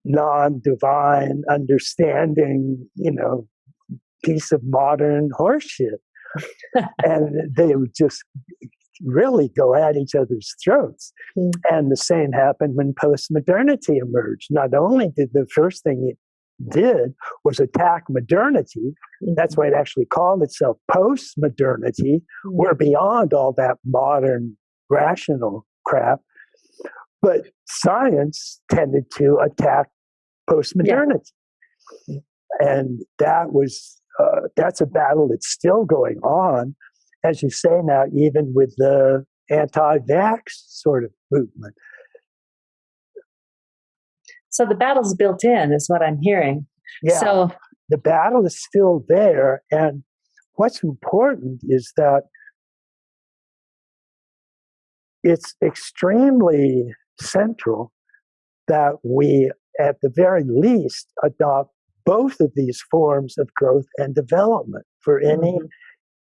non-divine understanding, piece of modern horseshit. And they would just really go at each other's throats. And the same happened when postmodernity emerged. Not only did the first thing it did was attack modernity, that's why it actually called itself postmodernity. We're beyond all that modern rational crap. But science tended to attack postmodernity. Yeah. And that's a battle that's still going on, as you say now, even with the anti-vax sort of movement. So the battle's built in, is what I'm hearing. Yeah, so the battle is still there. And what's important is that it's extremely central that we, at the very least, adopt both of these forms of growth and development for any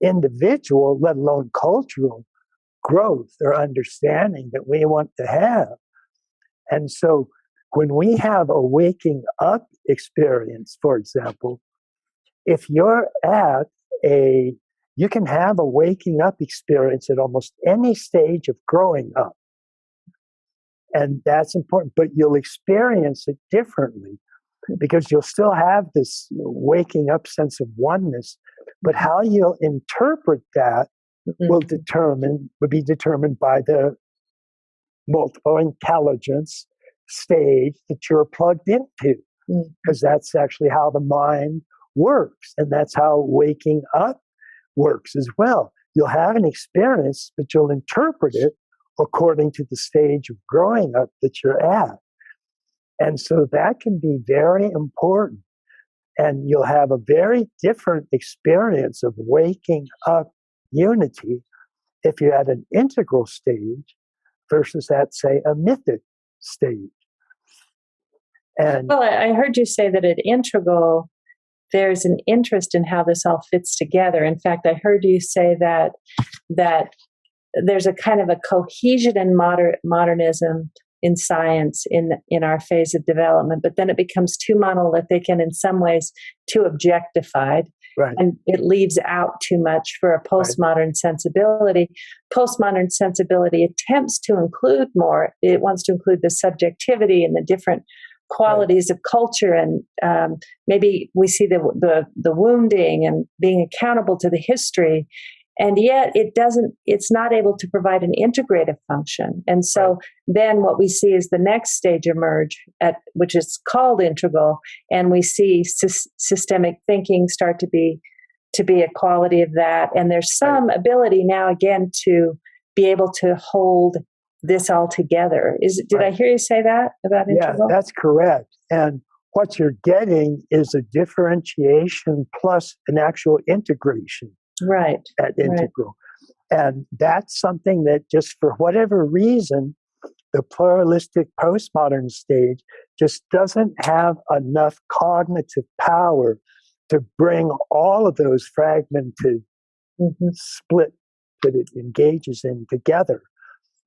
individual, let alone cultural growth or understanding that we want to have. And so when we have a waking up experience, for example, if you're you can have a waking up experience at almost any stage of growing up. And that's important, but you'll experience it differently because you'll still have this waking up sense of oneness, but how you'll interpret that will be determined by the multiple intelligence stage that you're plugged into, because that's actually how the mind works, and that's how waking up works as well. You'll have an experience, but you'll interpret it according to the stage of growing up that you're at. And so that can be very important. And you'll have a very different experience of waking up unity if you're at an integral stage versus at, say, a mythic stage. And well, I heard you say that at integral, there's an interest in how this all fits together. In fact, I heard you say that there's a kind of a cohesion and modernism in science in our phase of development, but then it becomes too monolithic and in some ways too objectified. Right. And it leaves out too much for a postmodern sensibility. Postmodern sensibility attempts to include more. It wants to include the subjectivity and the different qualities of culture, and maybe we see the wounding and being accountable to the history, and yet it's not able to provide an integrative function. And so then what we see is the next stage emerge, which is called integral, and we see systemic thinking start to be a quality of that, and there's some ability now again to be able to hold this all together. Did I hear you say that about integral? Yeah, that's correct. And what you're getting is a differentiation plus an actual integration. Right. At integral. Right. And that's something that just for whatever reason, the pluralistic postmodern stage just doesn't have enough cognitive power to bring all of those fragmented split that it engages in together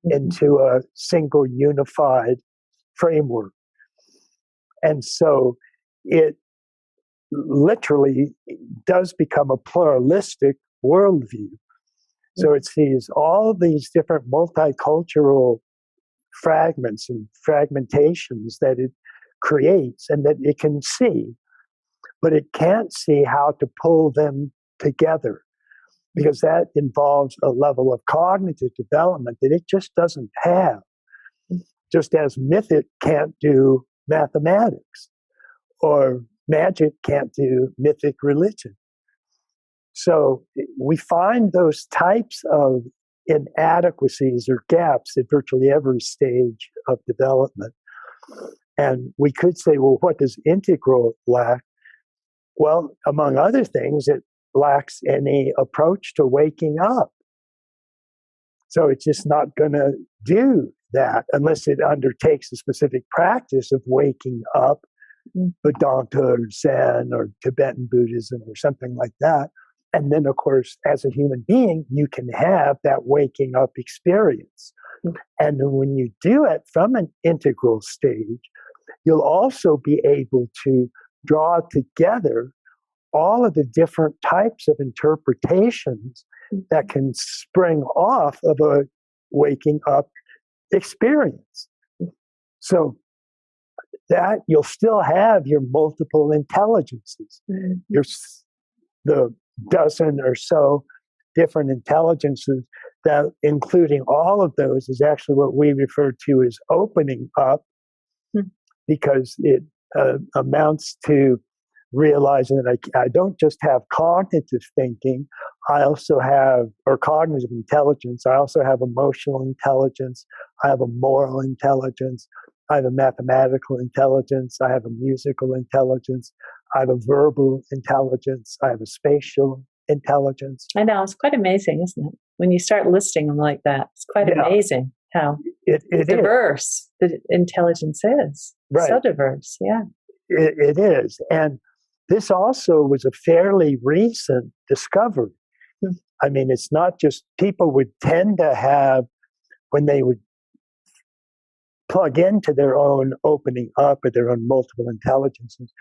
into a single unified framework. And so it literally does become a pluralistic worldview. So it sees all these different multicultural fragments and fragmentations that it creates and that it can see, but it can't see how to pull them together, because that involves a level of cognitive development that it just doesn't have. Just as mythic can't do mathematics, or magic can't do mythic religion. So we find those types of inadequacies or gaps at virtually every stage of development. And we could say, well, what does integral lack? Well, among other things, it lacks any approach to waking up. So it's just not going to do that unless it undertakes a specific practice of waking up, Vedanta or Zen or Tibetan Buddhism or something like that. And then, of course, as a human being, you can have that waking up experience. And when you do it from an integral stage, you'll also be able to draw together all of the different types of interpretations that can spring off of a waking up experience. So that you'll still have your multiple intelligences, your the dozen or so different intelligences that, including all of those, is actually what we refer to as opening up, because it amounts to realizing that I don't just have cognitive thinking, I also have, or cognitive intelligence, I also have emotional intelligence, I have a moral intelligence, I have a mathematical intelligence, I have a musical intelligence, I have a verbal intelligence, I have a spatial intelligence. I know, it's quite amazing, isn't it? When you start listing them like that, it's quite amazing how it diverse the intelligence is. Right. So diverse, yeah. It is. And this also was a fairly recent discovery. I mean, it's not just people would tend to have, when they would plug into their own opening up or their own multiple intelligences,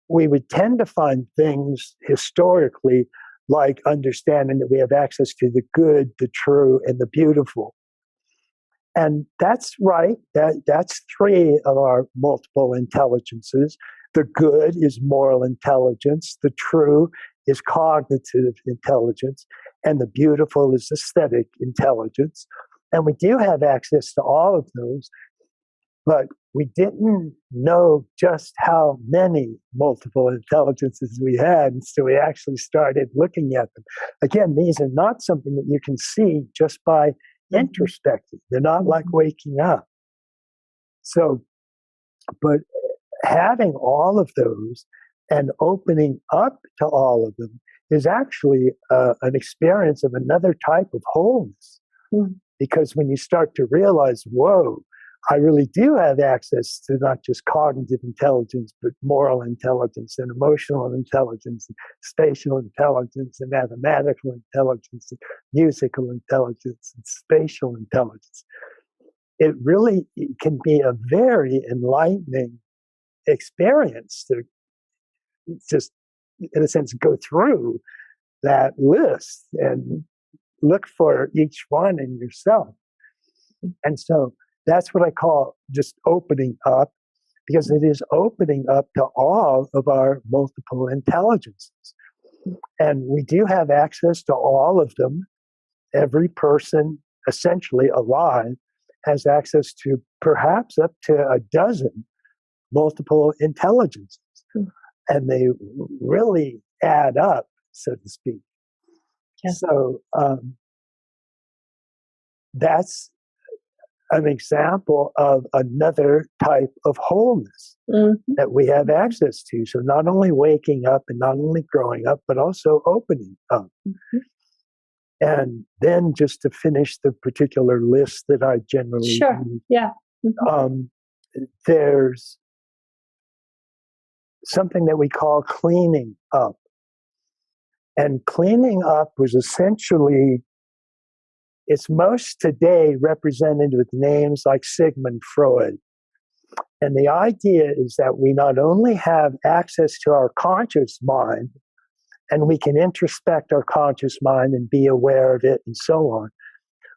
we would tend to find things historically like understanding that we have access to the good, the true, and the beautiful. And that's right. That's three of our multiple intelligences. The good is moral intelligence. The true is cognitive intelligence. And the beautiful is aesthetic intelligence. And we do have access to all of those, but we didn't know just how many multiple intelligences we had until we actually started looking at them. Again, these are not something that you can see just by introspecting. They're not like waking up. So, but having all of those and opening up to all of them is actually an experience of another type of wholeness. Because when you start to realize, whoa, I really do have access to not just cognitive intelligence, but moral intelligence and emotional intelligence, and spatial intelligence and mathematical intelligence, and musical intelligence and spatial intelligence. It really can be a very enlightening experience to just, in a sense, go through that list and look for each one in yourself. And so that's what I call just opening up, because it is opening up to all of our multiple intelligences. And we do have access to all of them. Every person essentially alive has access to perhaps up to a dozen multiple intelligences. And they really add up, so to speak. Yeah. So that's an example of another type of wholeness that we have access to. So not only waking up and not only growing up, but also opening up. And then just to finish the particular list that I generally use, there's something that we call cleaning up. And cleaning up was essentially, it's most today represented with names like Sigmund Freud. And the idea is that we not only have access to our conscious mind, and we can introspect our conscious mind and be aware of it and so on,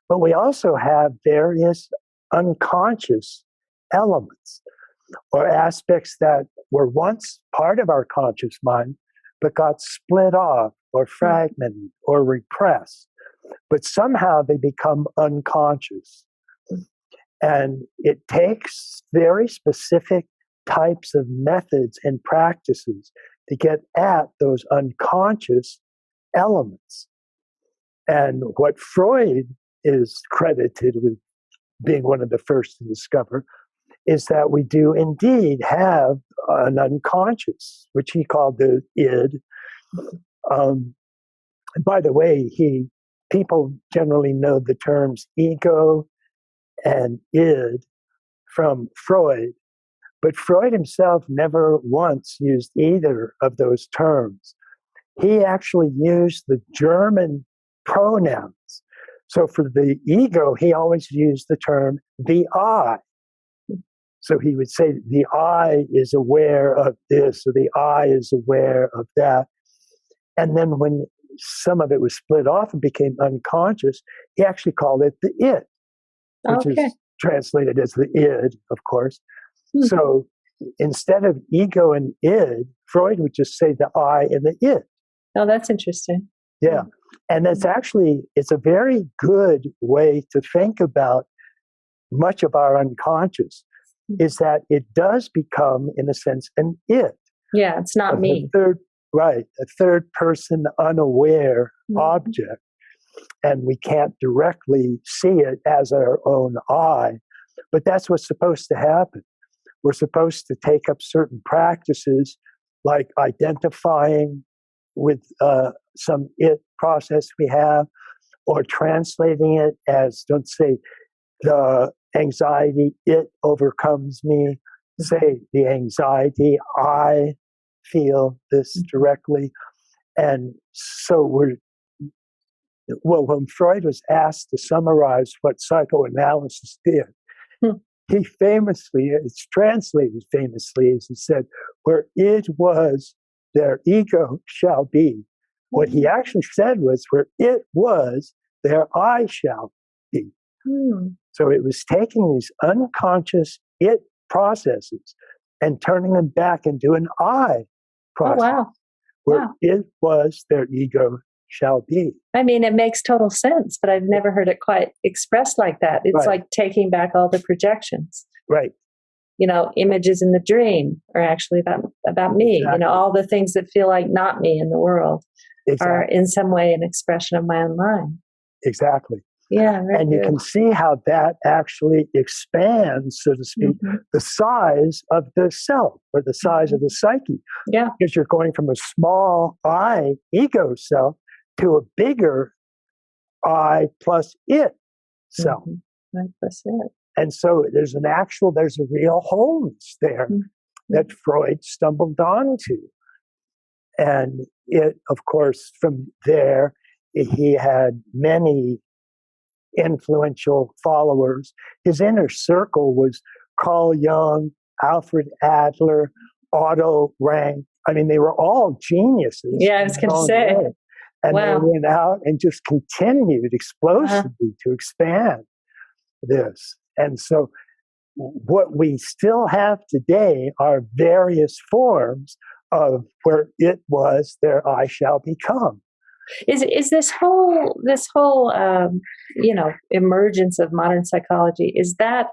but we also have various unconscious elements or aspects that were once part of our conscious mind, but got split off or fragmented or repressed. But somehow they become unconscious. And it takes very specific types of methods and practices to get at those unconscious elements. And what Freud is credited with being one of the first to discover, is that we do indeed have an unconscious, which he called the id. And by the way, people generally know the terms ego and id from Freud, but Freud himself never once used either of those terms. He actually used the German pronouns. So for the ego, he always used the term the I. So he would say the I is aware of this, or the I is aware of that. And then when some of it was split off and became unconscious, he actually called it the it, which is translated as the id, of course. Mm-hmm. So instead of ego and id, Freud would just say the I and the it. Oh, that's interesting. Yeah. And it's a very good way to think about much of our unconscious, is that it does become, in a sense, an it. Yeah, it's not me. A third person unaware object. And we can't directly see it as our own I, but that's what's supposed to happen. We're supposed to take up certain practices like identifying with some it process we have, or translating it as, don't say, the anxiety, it overcomes me. Say, the anxiety, I feel this directly. And so when Freud was asked to summarize what psychoanalysis did, he famously, it's translated famously, as he said, where it was, their ego shall be. What he actually said was, where it was, their I shall be. So it was taking these unconscious it processes and turning them back into an I process. Oh, wow. Where it was, their ego shall be. I mean, it makes total sense, but I've never heard it quite expressed like that. It's like taking back all the projections. Right. You know, images in the dream are actually about me. Exactly. You know, all the things that feel like not me in the world are in some way an expression of my own mind. Exactly. Yeah. And you can see how that actually expands, so to speak, the size of the self, or the size of the psyche. Yeah. Because you're going from a small I, ego self, to a bigger I plus it self. I plus it. And so there's a real wholeness there that Freud stumbled onto. And it, of course, from there, he had many influential followers. His inner circle was Carl Jung, Alfred Adler, Otto Rank. I mean, they were all geniuses. Yeah, I was going to say. And they went out and just continued explosively to expand this. And so what we still have today are various forms of where it was, there I shall become. Is this whole emergence of modern psychology, is that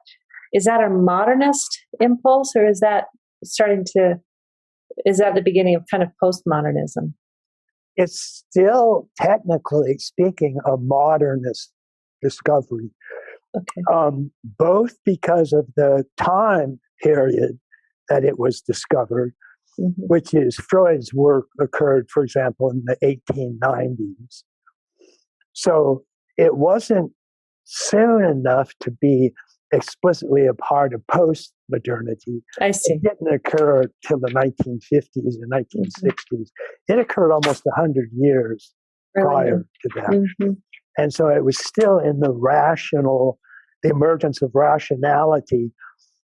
a modernist impulse, or is that the beginning of kind of postmodernism? It's still, technically speaking, a modernist discovery. Okay. Both because of the time period that it was discovered, which is Freud's work occurred, for example, in the 1890s. So it wasn't soon enough to be explicitly a part of post-modernity. I see. It didn't occur till the 1950s and 1960s. It occurred almost 100 years prior to that. And so it was still in the emergence of rationality.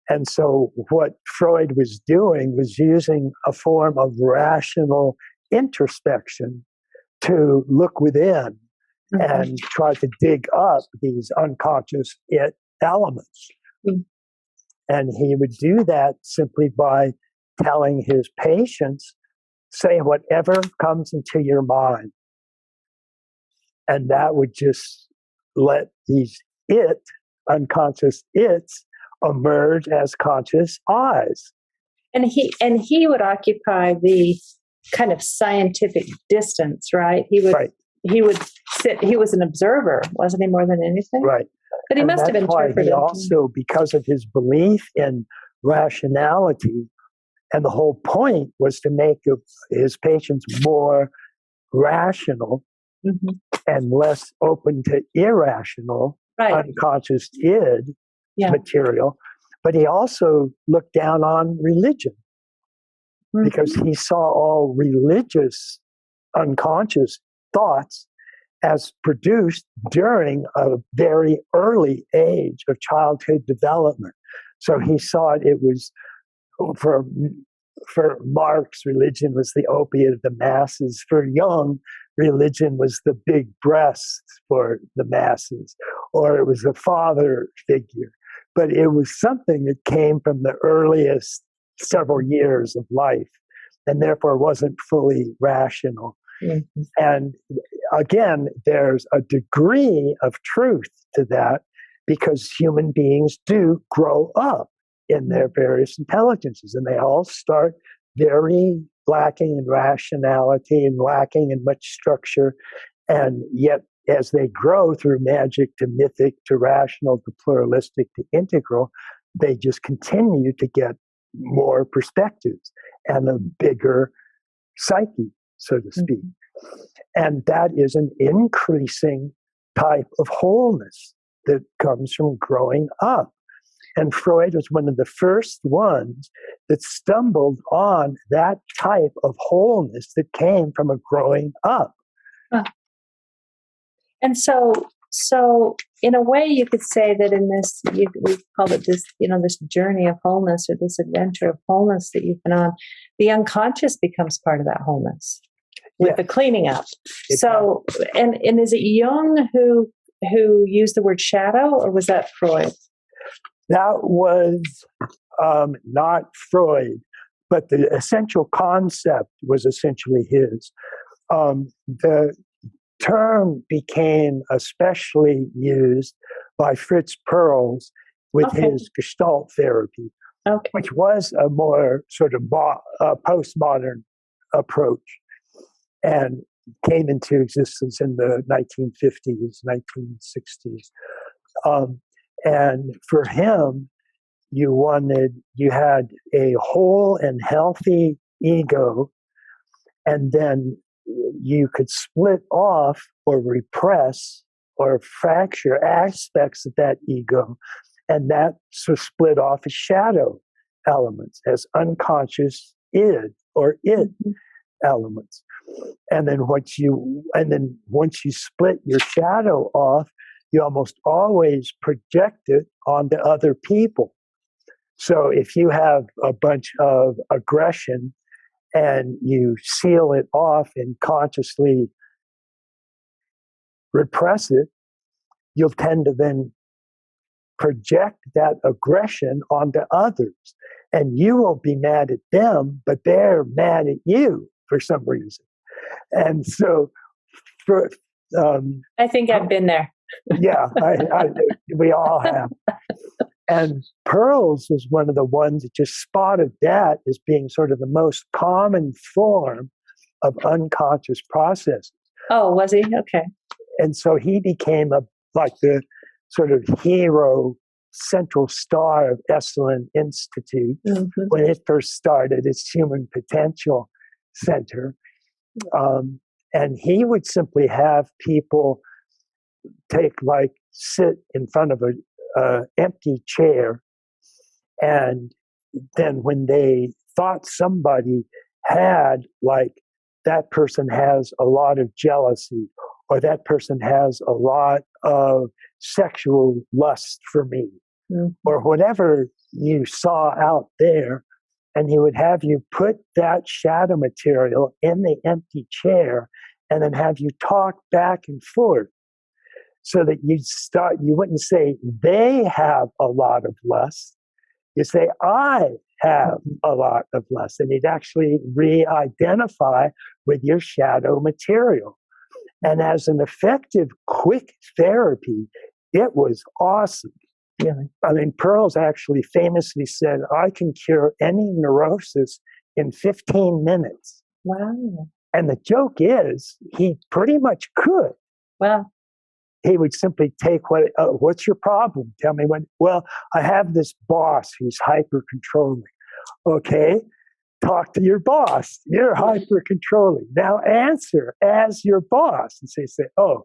And so what Freud was doing was using a form of rational introspection to look within and try to dig up these unconscious it elements. And he would do that simply by telling his patients, say whatever comes into your mind. And that would just let these unconscious its, emerge as conscious I's. And he would occupy the kind of scientific distance, right? He would he would sit, he was an observer, wasn't he, more than anything? Right. But he And must have that's why interpreted. he also, because of his belief in rationality, and the whole point was to make his patients more rational and less open to irrational, unconscious id material. But he also looked down on religion because he saw all religious unconscious thoughts as produced during a very early age of childhood development. So he saw it was for Marx, religion was the opiate of the masses. For Jung, religion was the big breasts for the masses, or it was a father figure. But it was something that came from the earliest several years of life, and therefore wasn't fully rational. And again, there's a degree of truth to that because human beings do grow up in their various intelligences, and they all start very lacking in rationality and lacking in much structure. And yet, as they grow through magic to mythic to rational to pluralistic to integral, they just continue to get more perspectives and a bigger psyche, so to speak. And that is an increasing type of wholeness that comes from growing up. And Freud was one of the first ones that stumbled on that type of wholeness that came from a growing up. And so in a way, you could say that in this, we call it this, this journey of wholeness or this adventure of wholeness that you've been on, the unconscious becomes part of that wholeness with the cleaning up. Exactly. So, and is it Jung who used the word shadow, or was that Freud? That was not Freud, but the essential concept was essentially his. The term became especially used by Fritz Perls with his Gestalt therapy, which was a more sort of postmodern approach and came into existence in the 1950s, 1960s. And for him, you had a whole and healthy ego, and then you could split off or repress or fracture aspects of that ego, and that split off as shadow elements, as unconscious id or id elements. And then once you split your shadow off, you almost always project it onto other people. So if you have a bunch of aggression and you seal it off and consciously repress it, you'll tend to then project that aggression onto others. And you will be mad at them, but they're mad at you for some reason. And so I think I've been there. Yeah, we all have. And Pearls was one of the ones that just spotted that as being sort of the most common form of unconscious processes. Oh, was he? Okay. And so he became like the sort of hero central star of Esalen Institute when it first started, its Human Potential Center. And he would simply have people sit in front of a empty chair, and then when they thought somebody had, that person has a lot of jealousy, or that person has a lot of sexual lust for me, or whatever you saw out there, and he would have you put that shadow material in the empty chair and then have you talk back and forth, so that you wouldn't say they have a lot of lust, you say I have a lot of lust, and you'd actually re-identify with your shadow material. And as an effective, quick therapy, it was awesome. Yeah. I mean, Pearls actually famously said, I can cure any neurosis in 15 minutes. Wow. And the joke is, he pretty much could. Well, He would simply take what's your problem? Tell me what. Well, I have this boss who's hyper controlling. Okay, talk to your boss. You're hyper controlling. Now answer as your boss. And say, oh,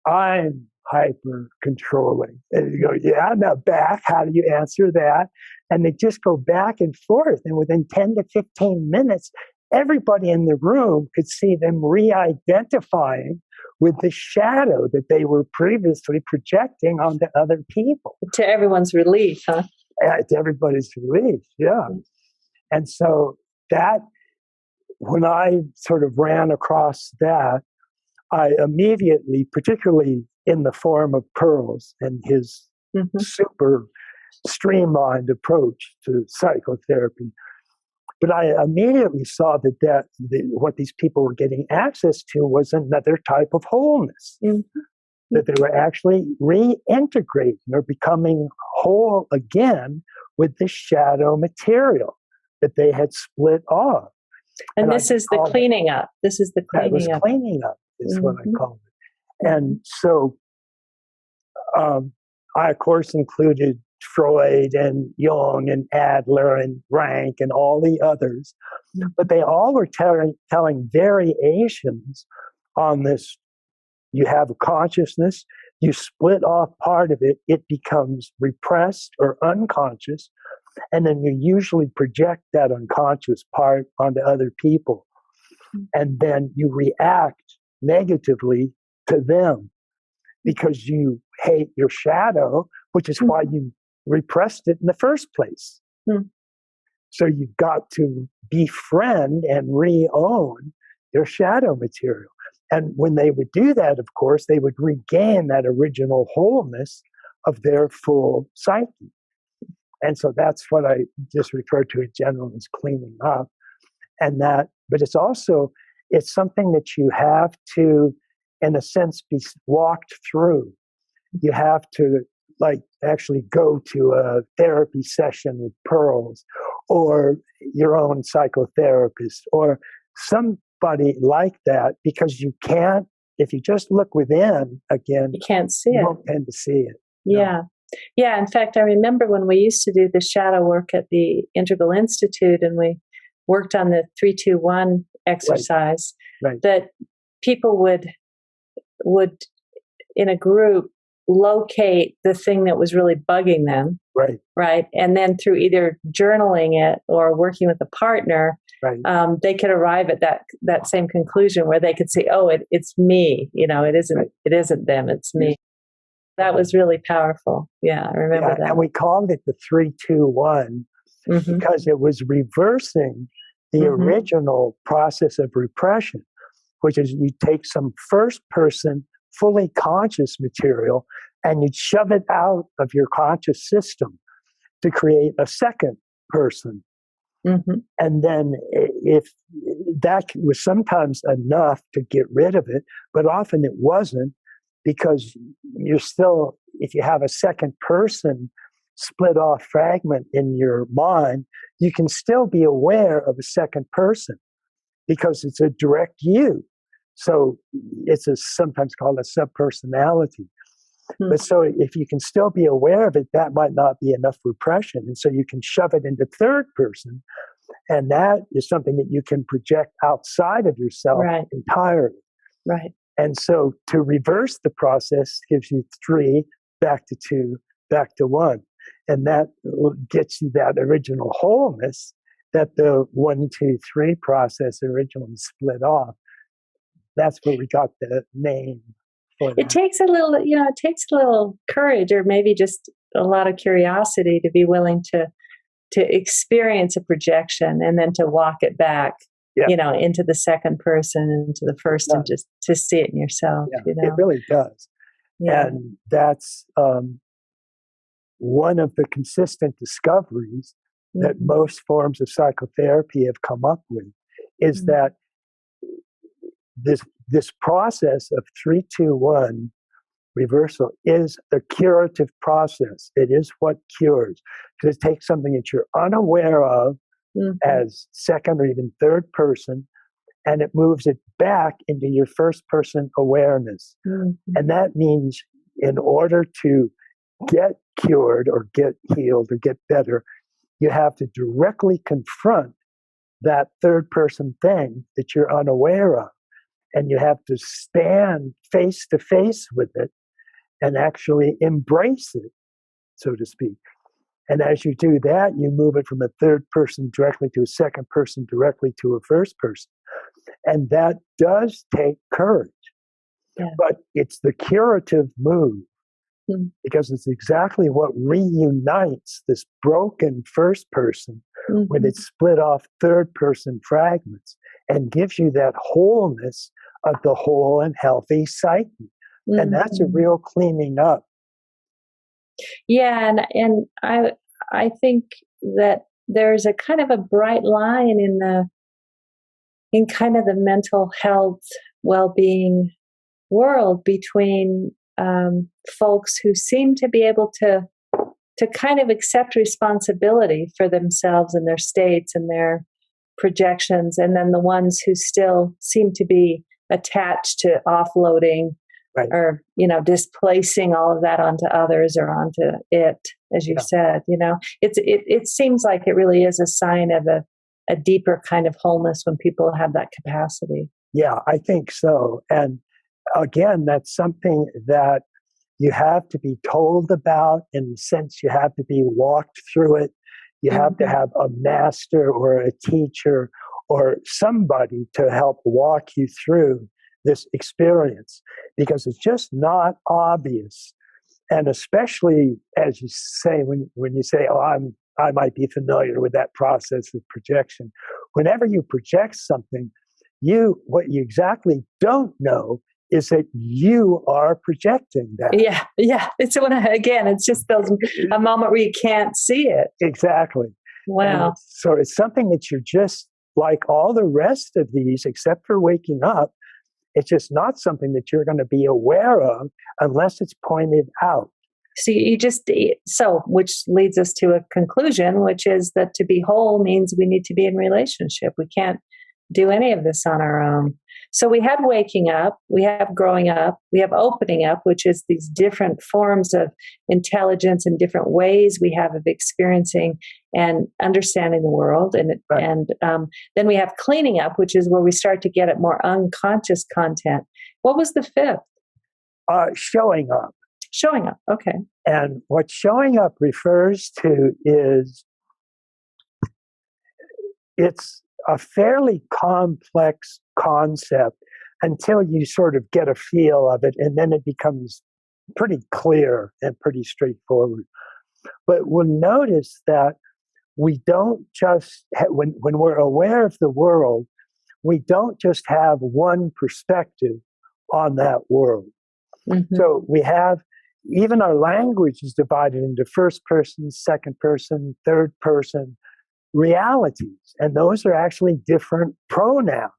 I'm hyper controlling. And you go, yeah, now back. How do you answer that? And they just go back and forth. And within 10 to 15 minutes, everybody in the room could see them re-identifying with the shadow that they were previously projecting onto other people. To everyone's relief, huh? To everybody's relief, yeah. And so that, when I sort of ran across that, I immediately, particularly in the form of Pearls and his super streamlined approach to psychotherapy, but I immediately saw that what these people were getting access to was another type of wholeness, that they were actually reintegrating or becoming whole again with the shadow material that they had split off. And this is the cleaning up. This is the cleaning up. Cleaning up is what I called it. And so I, of course, included Freud and Jung and Adler and Rank and all the others, but they all were telling variations on this. You have a consciousness, you split off part of it, it becomes repressed or unconscious, and then you usually project that unconscious part onto other people. And then you react negatively to them because you hate your shadow, which is why you repressed it in the first place. So you've got to befriend and re-own your shadow material. And when they would do that, of course, they would regain that original wholeness of their full psyche. And so that's what I just refer to in general as cleaning up. And that, but it's also, it's something that you have to, in a sense, be walked through. You have to actually go to a therapy session with Pearls or your own psychotherapist or somebody like that, because you can't, if you just look within again, you can't see you it. won't tend to see it. Yeah. Yeah. In fact, I remember when we used to do the shadow work at the Integral Institute and we worked on the 3-2-1 exercise, that people would in a group locate the thing that was really bugging them, right, and then through either journaling it or working with a partner, they could arrive at that same conclusion where they could say, "Oh, it's me. It isn't them. It's me." That was really powerful. Yeah, I remember that. And we called it the 3-2-1 because it was reversing the original process of repression, which is you take some first person, fully conscious material and you shove it out of your conscious system to create a second person. And then if that was sometimes enough to get rid of it, but often it wasn't, because you're still, if you have a second person split off fragment in your mind, you can still be aware of a second person because it's a direct you. So it's sometimes called a subpersonality. But so if you can still be aware of it, that might not be enough repression. And so you can shove it into third person. And that is something that you can project outside of yourself entirely. And so to reverse the process gives you 3, back to 2, back to 1. And that gets you that original wholeness that the 1, 2, 3 process originally split off. That's where we got the name for that. It takes a little courage, or maybe just a lot of curiosity, to be willing to experience a projection and then to walk it back, into the second person and into the first, and just to see it in yourself. It really does. And that's one of the consistent discoveries that most forms of psychotherapy have come up with, is that this process of 3-2-1 reversal is the curative process. It is what cures, because it takes something that you're unaware of as second or even third person, and it moves it back into your first person awareness. And that means in order to get cured or get healed or get better, you have to directly confront that third person thing that you're unaware of. And you have to stand face to face with it and actually embrace it, so to speak. And as you do that, you move it from a third person directly to a second person, directly to a first person. And that does take courage. Yeah. But it's the curative move because it's exactly what reunites this broken first person when it's split off third person fragments and gives you that wholeness of the whole and healthy psyche. And that's a real cleaning up. Yeah, and I think that there's a kind of a bright line in kind of the mental health well-being world between folks who seem to be able to kind of accept responsibility for themselves and their states and their projections, and then the ones who still seem to be attached to offloading or, displacing all of that onto others or onto it, as you said. It seems like it really is a sign of a deeper kind of wholeness when people have that capacity. Yeah, I think so. And again, that's something that you have to be told about, in the sense you have to be walked through it. You have to have a master or a teacher or somebody to help walk you through this experience, because it's just not obvious. And especially, as you say, when you say, I might be familiar with that process of projection. Whenever you project something, what you exactly don't know is that you are projecting that. Yeah. It's it's just a moment where you can't see it. Exactly. Wow. So it's something that you're just like all the rest of these, except for waking up. It's just not something that you're going to be aware of unless it's pointed out. So which leads us to a conclusion, which is that to be whole means we need to be in relationship. We can't do any of this on our own. So we have waking up, we have growing up, we have opening up, which is these different forms of intelligence and different ways we have of experiencing and understanding the world. And then we have cleaning up, which is where we start to get at more unconscious content. What was the fifth? Showing up. Showing up, okay. And what showing up refers to is it's a fairly complex concept until you sort of get a feel of it, and then it becomes pretty clear and pretty straightforward. But we'll notice that we don't just, when we're aware of the world, we don't just have one perspective on that world. So we have, even our language is divided into first person, second person, third person realities, and those are actually different pronouns.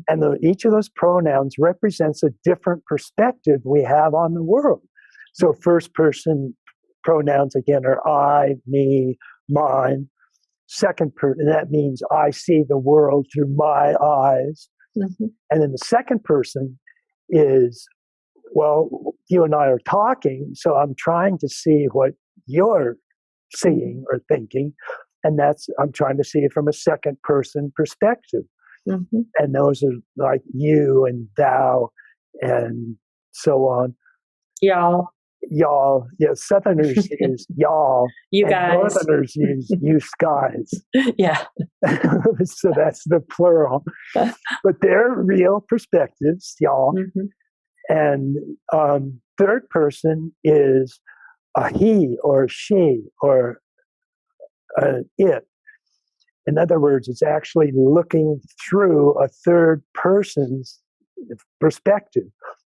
And each of those pronouns represents a different perspective we have on the world. So first person pronouns, again, are I, me, mine. Second person, that means I see the world through my eyes. And then the second person is, well, you and I are talking, so I'm trying to see what you're seeing or thinking. And I'm trying to see it from a second person perspective. And those are like you and thou and so on. Y'all. Yeah, Southerners use y'all. You guys. Northerners use you guys. Yeah. So that's the plural. But they're real perspectives, y'all. And third person is a he or she or it. In other words, it's actually looking through a third person's perspective,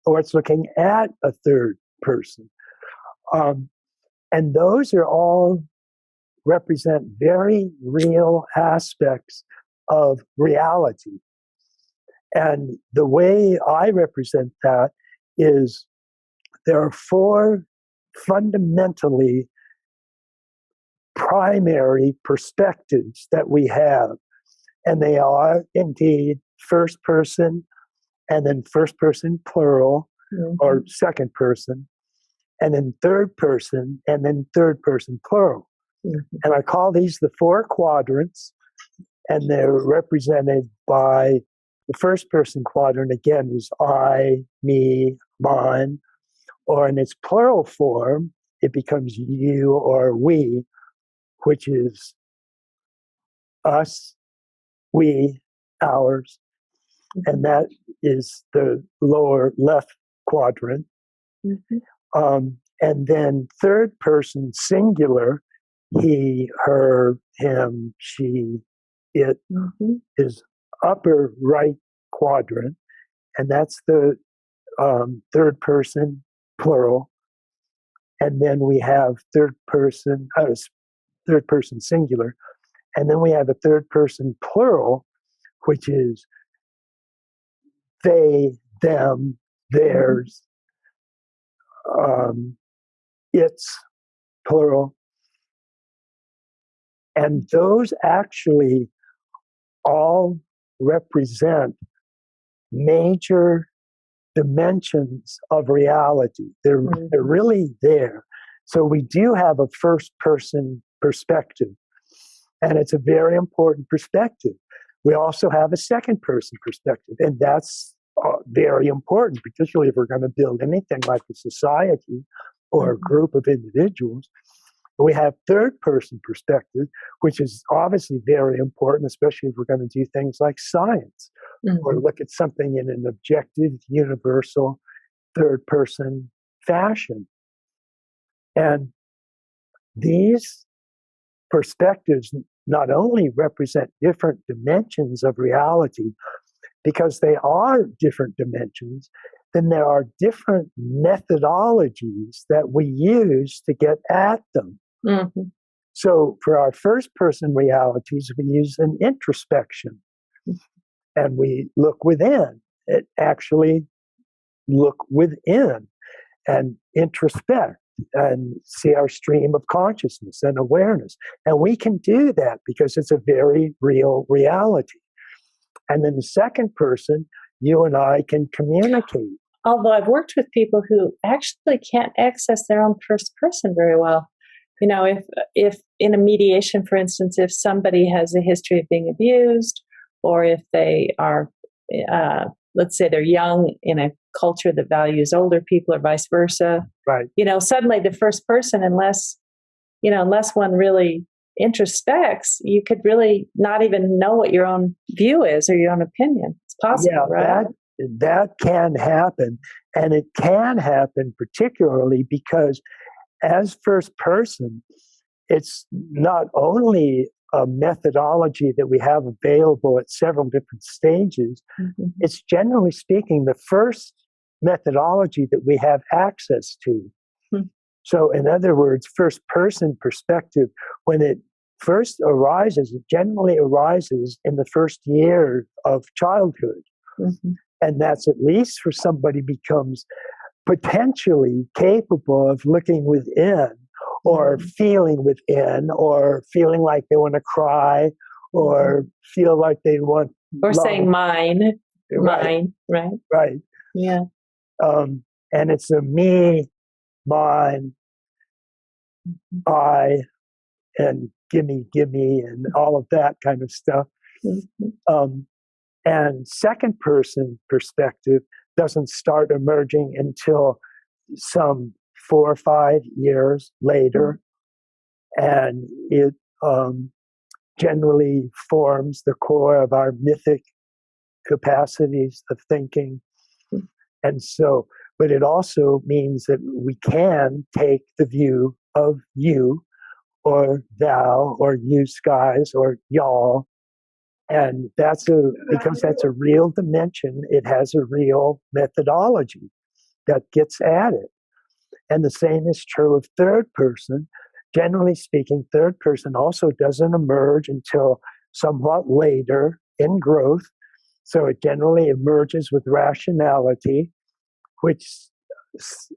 or it's looking at a third person. And those are all represent very real aspects of reality. And the way I represent that is there are four fundamentally primary perspectives that we have, and they are indeed first person, and then first person plural, or second person, and then third person, and then third person plural. And I call these the four quadrants, and they're represented by the first person quadrant, again, is I, me, mine, or in its plural form, it becomes you or we, which is us, we, ours, and that is the lower left quadrant. And then third person singular, he, her, him, she, it, is upper right quadrant, and that's the third person plural. And then we have third person singular, and then we have a third person plural, which is they, them, theirs, it's plural. And those actually all represent major dimensions of reality. They're really there. So we do have a first person perspective, and it's a very important perspective. We also have a second person perspective, and that's very important, particularly if we're going to build anything like a society or a group of individuals. We have third person perspective, which is obviously very important, especially if we're going to do things like science or look at something in an objective, universal, third person fashion. And these perspectives not only represent different dimensions of reality, because they are different dimensions, then there are different methodologies that we use to get at them. So for our first person realities, we use an introspection, and we look within. It actually look within and introspect and see our stream of consciousness and awareness. And we can do that because it's a very real reality. And then the second person, you and I can communicate. Although I've worked with people who actually can't access their own first person very well. You know, if in a mediation, for instance, if somebody has a history of being abused, or if they are, let's say they're young in a culture that values older people or vice versa, right? You know, suddenly the first person, unless one really introspects, you could really not even know what your own view is or your own opinion. It's possible, right? That can happen, and it can happen particularly because as first person, it's not only a methodology that we have available at several different stages, it's generally speaking the first methodology that we have access to. So in other words, first person perspective, when it first arises, it generally arises in the first year of childhood. And that's at least for somebody becomes potentially capable of looking within or feeling within or feeling like they want to cry or feel like they want or love. Saying mine, right. Right. Yeah. And it's a me, mine, I, and gimme, and all of that kind of stuff. And second person perspective doesn't start emerging until some 4 or 5 years later. And it generally forms the core of our mythic capacities of thinking. And so, but it also means that we can take the view of you or thou or you guys or y'all. And because that's a real dimension, it has a real methodology that gets at it. And the same is true of third person. Generally speaking, third person also doesn't emerge until somewhat later in growth. So it generally emerges with rationality, which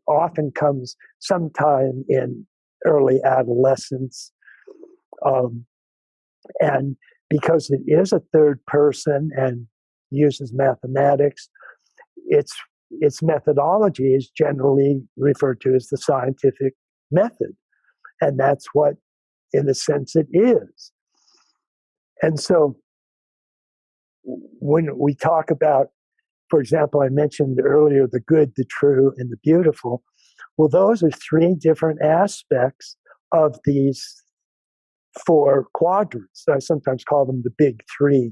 often comes sometime in early adolescence. And because it is a third person and uses mathematics. Its methodology is generally referred to as the scientific method. And that's what, in a sense, it is. And so when we talk about, for example, I mentioned earlier the good, the true, and the beautiful. Well, those are three different aspects of these four quadrants. I sometimes call them the big three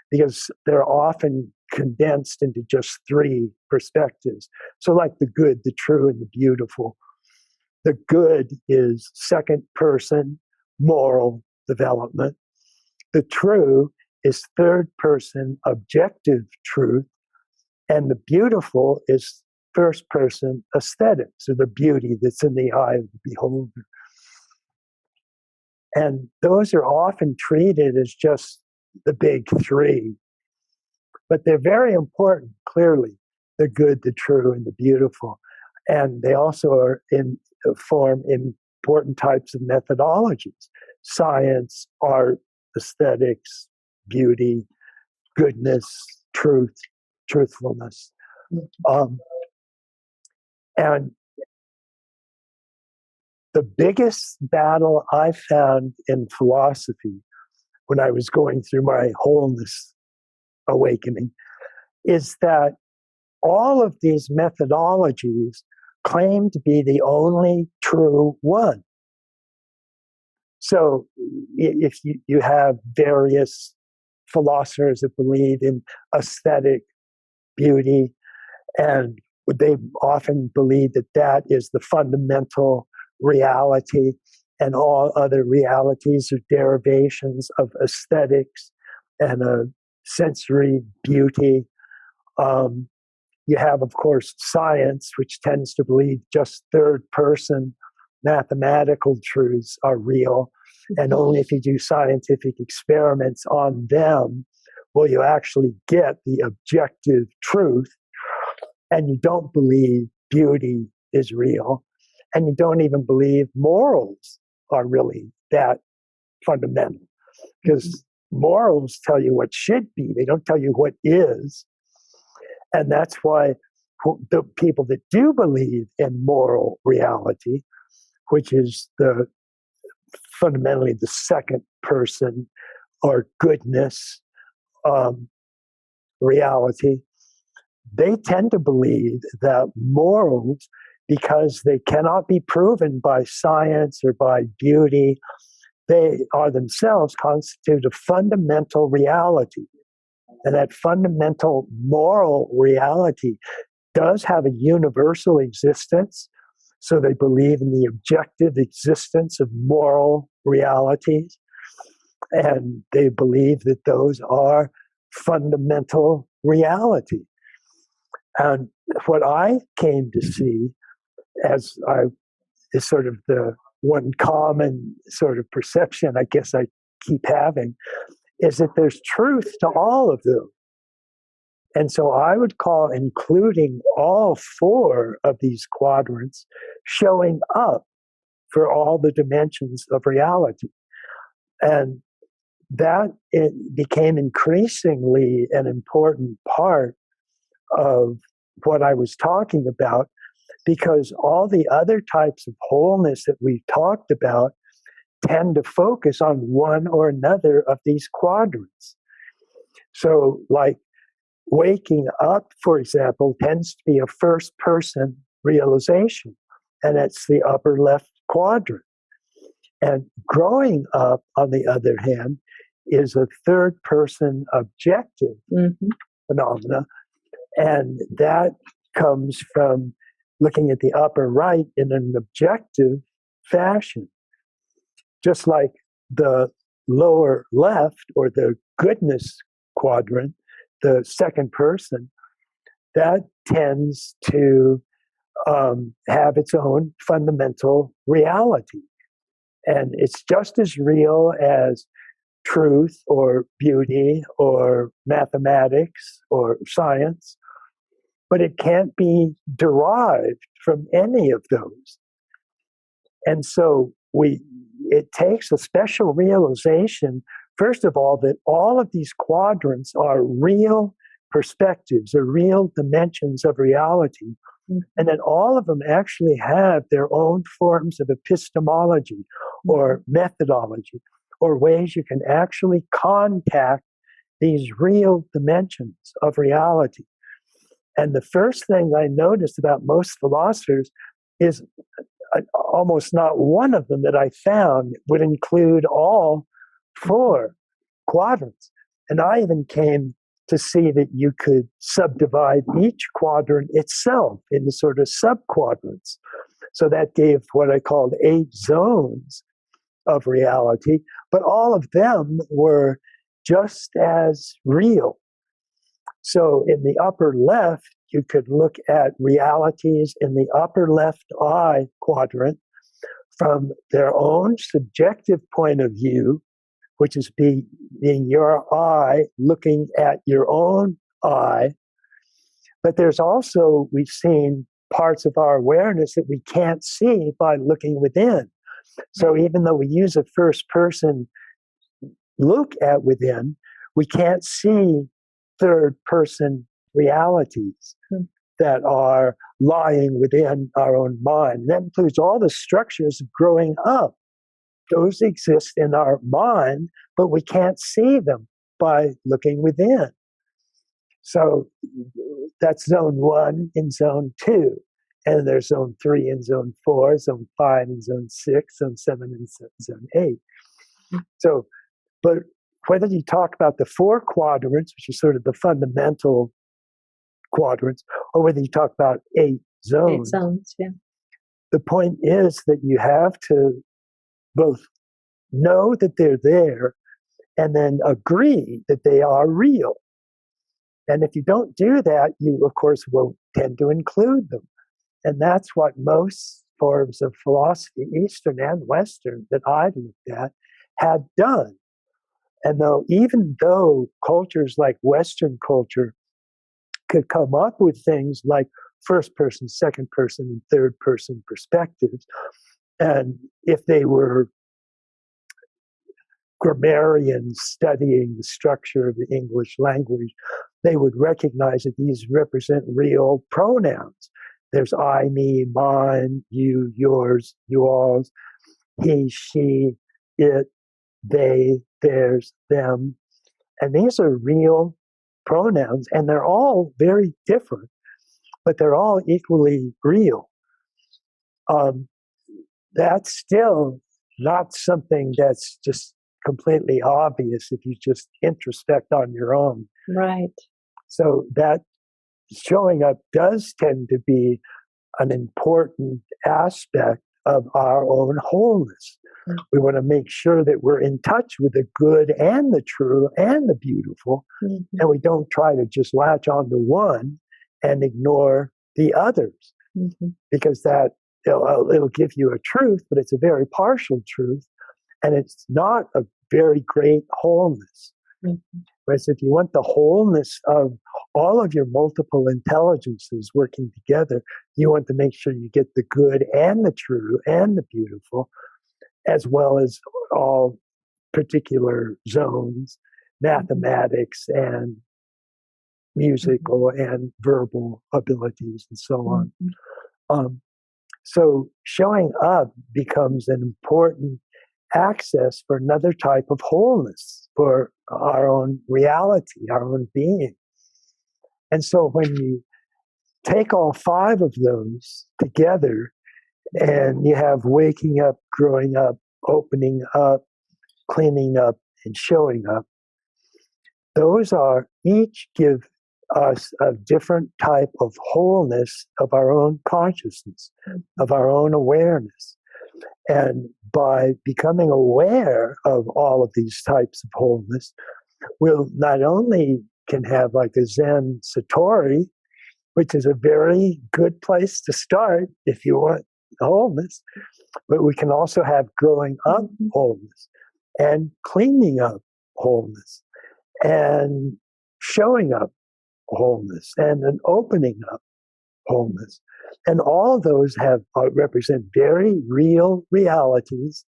because they're often condensed into just three perspectives. So, like the good, the true, and the beautiful. The good is second person moral development. The true is third person objective truth. And the beautiful is first person aesthetics, or the beauty that's in the eye of the beholder. And those are often treated as just the big three. But they're very important, clearly, the good, the true, and the beautiful. And they also are form important types of methodologies: science, art, aesthetics, beauty, goodness, truth, truthfulness. And the biggest battle I found in philosophy when I was going through my wholeness awakening is that all of these methodologies claim to be the only true one. So if you have various philosophers that believe in aesthetic beauty, and they often believe that that is the fundamental reality, and all other realities are derivations of aesthetics and sensory beauty. You have, of course, science, which tends to believe just third person mathematical truths are real. And only if you do scientific experiments on them will you actually get the objective truth. And you don't believe beauty is real. And you don't even believe morals are really that fundamental. Because morals tell you what should be, they don't tell you what is. And that's why the people that do believe in moral reality, which is fundamentally the second person or goodness reality, they tend to believe that morals, because they cannot be proven by science or by beauty, they are themselves constitute a fundamental reality. And that fundamental moral reality does have a universal existence. So they believe in the objective existence of moral realities. And they believe that those are fundamental reality. And what I came to see is sort of the one common sort of perception I guess I keep having, is that there's truth to all of them. And so I would call including all four of these quadrants showing up for all the dimensions of reality. And that it became increasingly an important part of what I was talking about, because all the other types of wholeness that we've talked about tend to focus on one or another of these quadrants. So, like waking up, for example, tends to be a first person realization, and it's the upper left quadrant. And growing up, on the other hand, is a third person objective phenomena. And that comes from looking at the upper right in an objective fashion. Just like the lower left, or the goodness quadrant, the second person, that tends to have its own fundamental reality. And it's just as real as truth or beauty or mathematics or science, but it can't be derived from any of those. And so it takes a special realization, first of all, that all of these quadrants are real perspectives or real dimensions of reality. And then all of them actually have their own forms of epistemology or methodology or ways you can actually contact these real dimensions of reality. And the first thing I noticed about most philosophers is almost not one of them that I found would include all four quadrants. And I even came to see that you could subdivide each quadrant itself into sort of subquadrants. So that gave what I called 8 zones of reality, but all of them were just as real. So in the upper left, you could look at realities in the upper left eye quadrant from their own subjective point of view, which is being your eye looking at your own eye. But there's also, we've seen parts of our awareness that we can't see by looking within. So even though we use a first person look at within, we can't see third person realities that are lying within our own mind. And that includes all the structures of growing up. Those exist in our mind, but we can't see them by looking within. So that's zone 1 and zone 2. And there's zone 3 and zone 4, zone 5 and zone 6, zone 7 and zone 8. So, but whether you talk about the 4 quadrants, which are sort of the fundamental quadrants, or whether you talk about 8 zones, 8 zones, yeah. The point is that you have to both know that they're there and then agree that they are real. And if you don't do that, you, of course, will tend to include them. And that's what most forms of philosophy, Eastern and Western, that I looked at, had done. And even though cultures like Western culture could come up with things like first person, second person, and third person perspectives, and if they were grammarians studying the structure of the English language, they would recognize that these represent real pronouns. There's I, me, mine, you, yours, yours, he, she, it, they, theirs, them. And these are real pronouns, and they're all very different, but they're all equally real. That's still not something that's just completely obvious if you just introspect on your own. Right. So that showing up does tend to be an important aspect of our own wholeness. Mm-hmm. We want to make sure that we're in touch with the good and the true and the beautiful, and we don't try to just latch onto one and ignore the others, because that it'll give you a truth, but it's a very partial truth, and it's not a very great wholeness. Whereas if you want the wholeness of all of your multiple intelligences working together, you want to make sure you get the good and the true and the beautiful, as well as all particular zones, mathematics and musical and verbal abilities and so on. So showing up becomes an important access for another type of wholeness, for our own reality, our own being. And so when you take all 5 of those together, and you have waking up, growing up, opening up, cleaning up, and showing up, those are each give us a different type of wholeness of our own consciousness, of our own awareness. And by becoming aware of all of these types of wholeness, we'll not only can have like a Zen Satori, which is a very good place to start if you want wholeness, but we can also have growing up wholeness and cleaning up wholeness and showing up wholeness and an opening up wholeness. And all those have represent very real realities,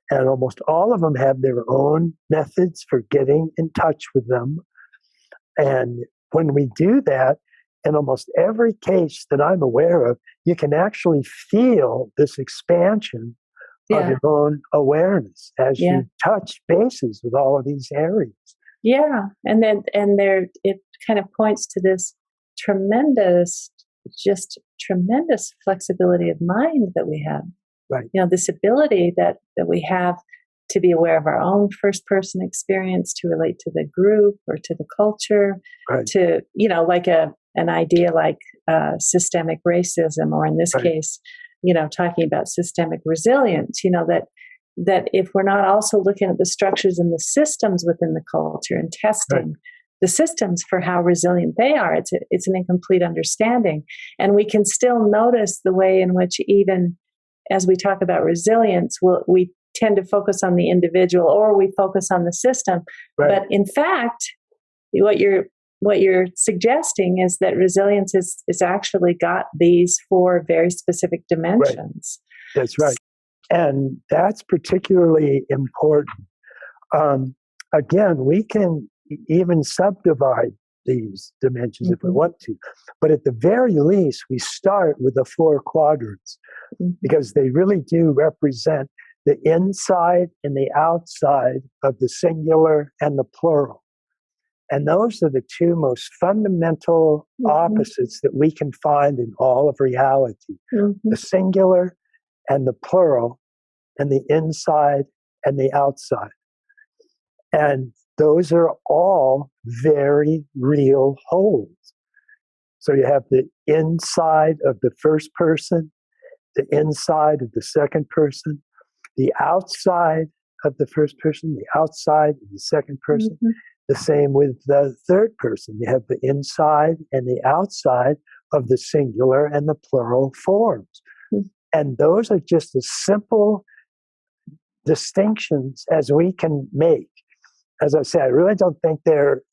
and almost all of them have their own methods for getting in touch with them. And when we do that, in almost every case that I'm aware of, you can actually feel this expansion of Yeah. your own awareness as Yeah. you touch bases with all of these areas. Yeah. And there, it kind of points to this tremendous flexibility of mind that we have. Right. This ability that we have to be aware of our own first person experience, to relate to the group or to the culture, Right. to, like an idea like systemic racism, or in this Right. case, talking about systemic resilience, that if we're not also looking at the structures and the systems within the culture and testing the systems for how resilient they are, it's an incomplete understanding. And we can still notice the way in which, even as we talk about resilience, we tend to focus on the individual, or we focus on the system. Right. But in fact, what you're suggesting is that resilience is actually got these 4 very specific dimensions. Right. That's right. And that's particularly important. Again, we can even subdivide these dimensions if we want to. But at the very least, we start with the 4 quadrants, because they really do represent the inside and the outside of the singular and the plural. And those are the 2 most fundamental opposites that we can find in all of reality. The singular and the plural, and the inside and the outside. And those are all very real wholes. So you have the inside of the first person, the inside of the second person, the outside of the first person, the outside of the second person. The same with the third person. You have the inside and the outside of the singular and the plural forms. And those are just as simple distinctions as we can make. As I said, I really don't think they're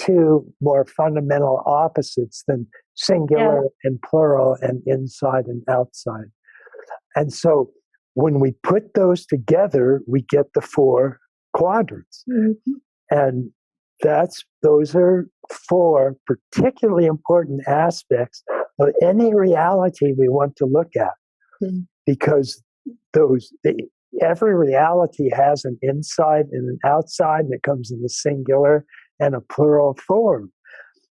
2 more fundamental opposites than singular and plural and inside and outside. And so when we put those together, we get the 4 quadrants. And those are 4 particularly important aspects of any reality we want to look at, because every reality has an inside and an outside that comes in the singular and a plural form.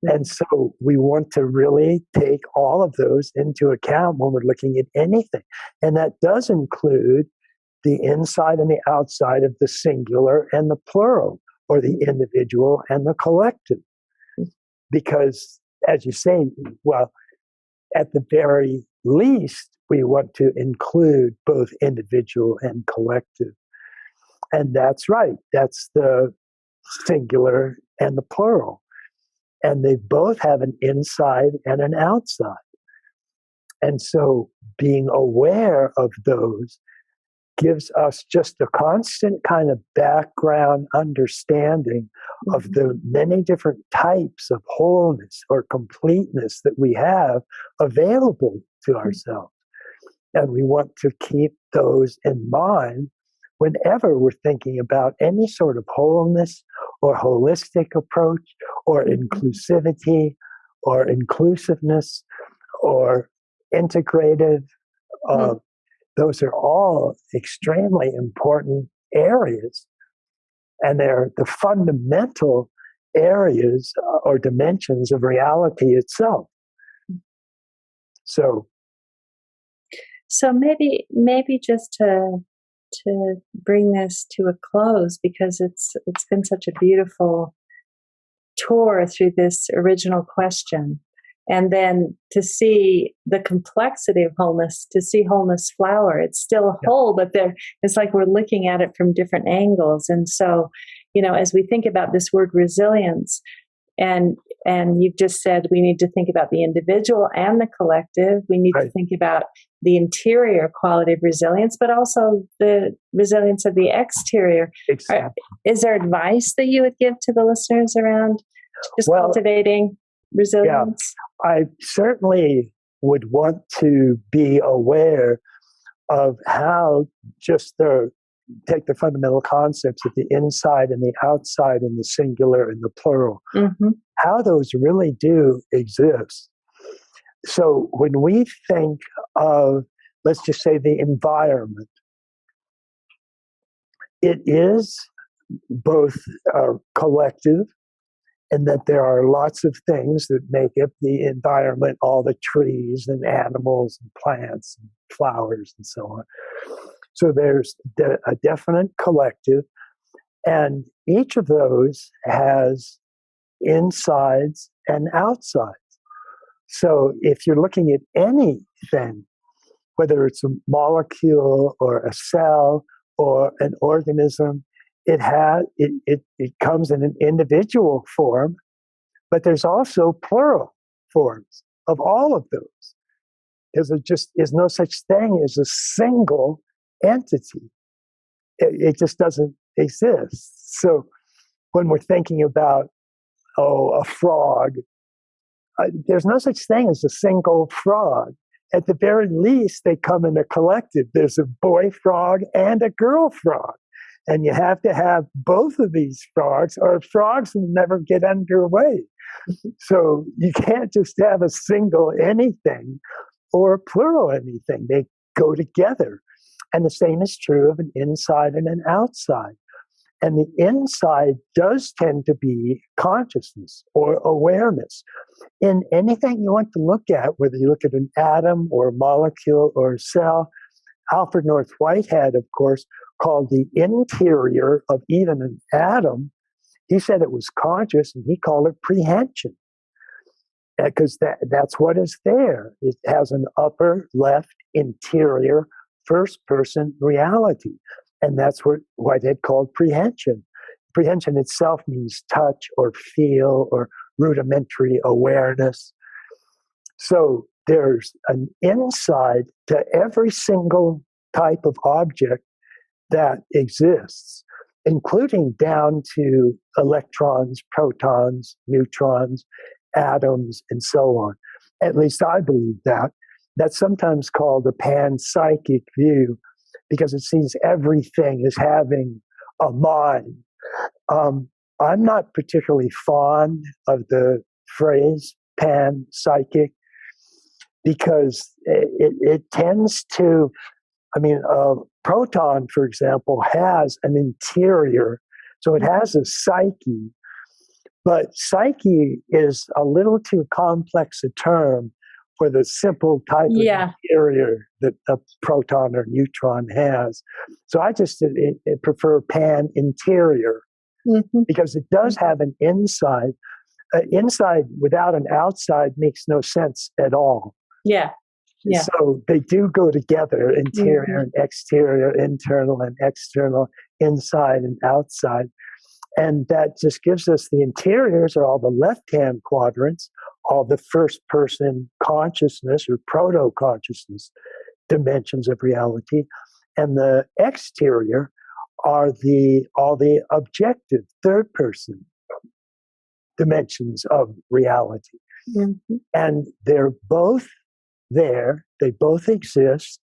And so we want to really take all of those into account when we're looking at anything. And that does include the inside and the outside of the singular and the plural, or the individual and the collective. Because, as you say, well, at the very least, we want to include both individual and collective. And that's right. That's the singular and the plural. And they both have an inside and an outside. And so being aware of those gives us just a constant kind of background understanding of the many different types of wholeness or completeness that we have available to ourselves. And we want to keep those in mind whenever we're thinking about any sort of wholeness or holistic approach or inclusivity or inclusiveness or integrative. Those are all extremely important areas. And they're the fundamental areas or dimensions of reality itself. So maybe just to bring this to a close, because it's been such a beautiful tour through this original question, and then to see the complexity of wholeness, to see wholeness flower. It's still whole, but it's like we're looking at it from different angles. And so, as we think about this word resilience, and you've just said we need to think about the individual and the collective. We need to think about the interior quality of resilience, but also the resilience of the exterior. Exactly. Is there advice that you would give to the listeners around just cultivating resilience? Yeah, I certainly would want to be aware of how just the take the fundamental concepts of the inside and the outside and the singular and the plural, how those really do exist. So when we think of, let's just say, the environment, it is both collective, and that there are lots of things that make up the environment, all the trees and animals and plants and flowers and so on. So there's a definite collective, and each of those has insides and outsides. So if you're looking at anything, whether it's a molecule or a cell or an organism, it comes in an individual form, but there's also plural forms of all of those. Because there just is no such thing as a single entity. It just doesn't exist. So when we're thinking about, a frog, there's no such thing as a single frog. At the very least, they come in a collective. There's a boy frog and a girl frog. And you have to have both of these frogs, or frogs will never get underway. So you can't just have a single anything or a plural anything. They go together. And the same is true of an inside and an outside. And the inside does tend to be consciousness or awareness. In anything you want to look at, whether you look at an atom or a molecule or a cell, Alfred North Whitehead, of course, called the interior of even an atom, he said it was conscious, and he called it prehension, because that's what is there. It has an upper left interior first-person reality, and that's what Whitehead called prehension. Prehension itself means touch or feel or rudimentary awareness. So there's an inside to every single type of object that exists, including down to electrons, protons, neutrons, atoms, and so on. At least I believe that. That's sometimes called a panpsychic view, because it sees everything as having a mind. I'm not particularly fond of the phrase panpsychic, because it tends to, a proton, for example, has an interior, so it has a psyche, but psyche is a little too complex a term for the simple type of interior that a proton or neutron has. So I just prefer pan-interior, because it does have an inside. Inside without an outside makes no sense at all. Yeah. So they do go together, interior and exterior, internal and external, inside and outside. And that just gives us the interiors, or all the left-hand quadrants, all the first-person consciousness or proto-consciousness dimensions of reality. And the exterior are all the objective third-person dimensions of reality. And they're both there, they both exist.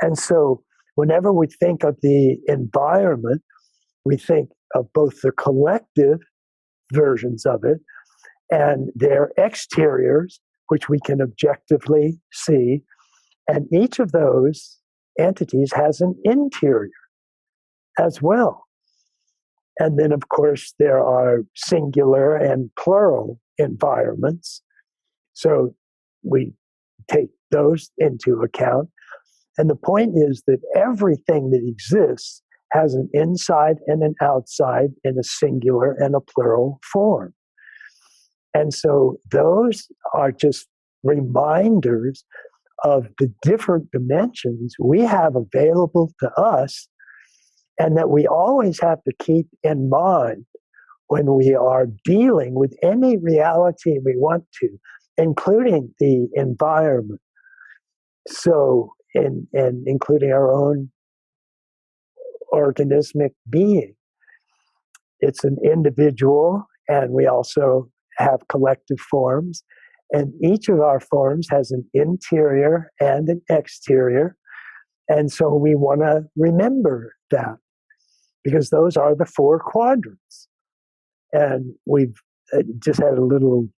And so whenever we think of the environment, we think of both the collective versions of it and their exteriors, which we can objectively see. And each of those entities has an interior as well. And then, of course, there are singular and plural environments. So we take those into account. And the point is that everything that exists has an inside and an outside in a singular and a plural form. And so those are just reminders of the different dimensions we have available to us, and that we always have to keep in mind when we are dealing with any reality we want to, including the environment. So, and including our own organismic being. It's an individual, and we also have collective forms. And each of our forms has an interior and an exterior. And so we want to remember that. because those are the four quadrants. And we've just had a little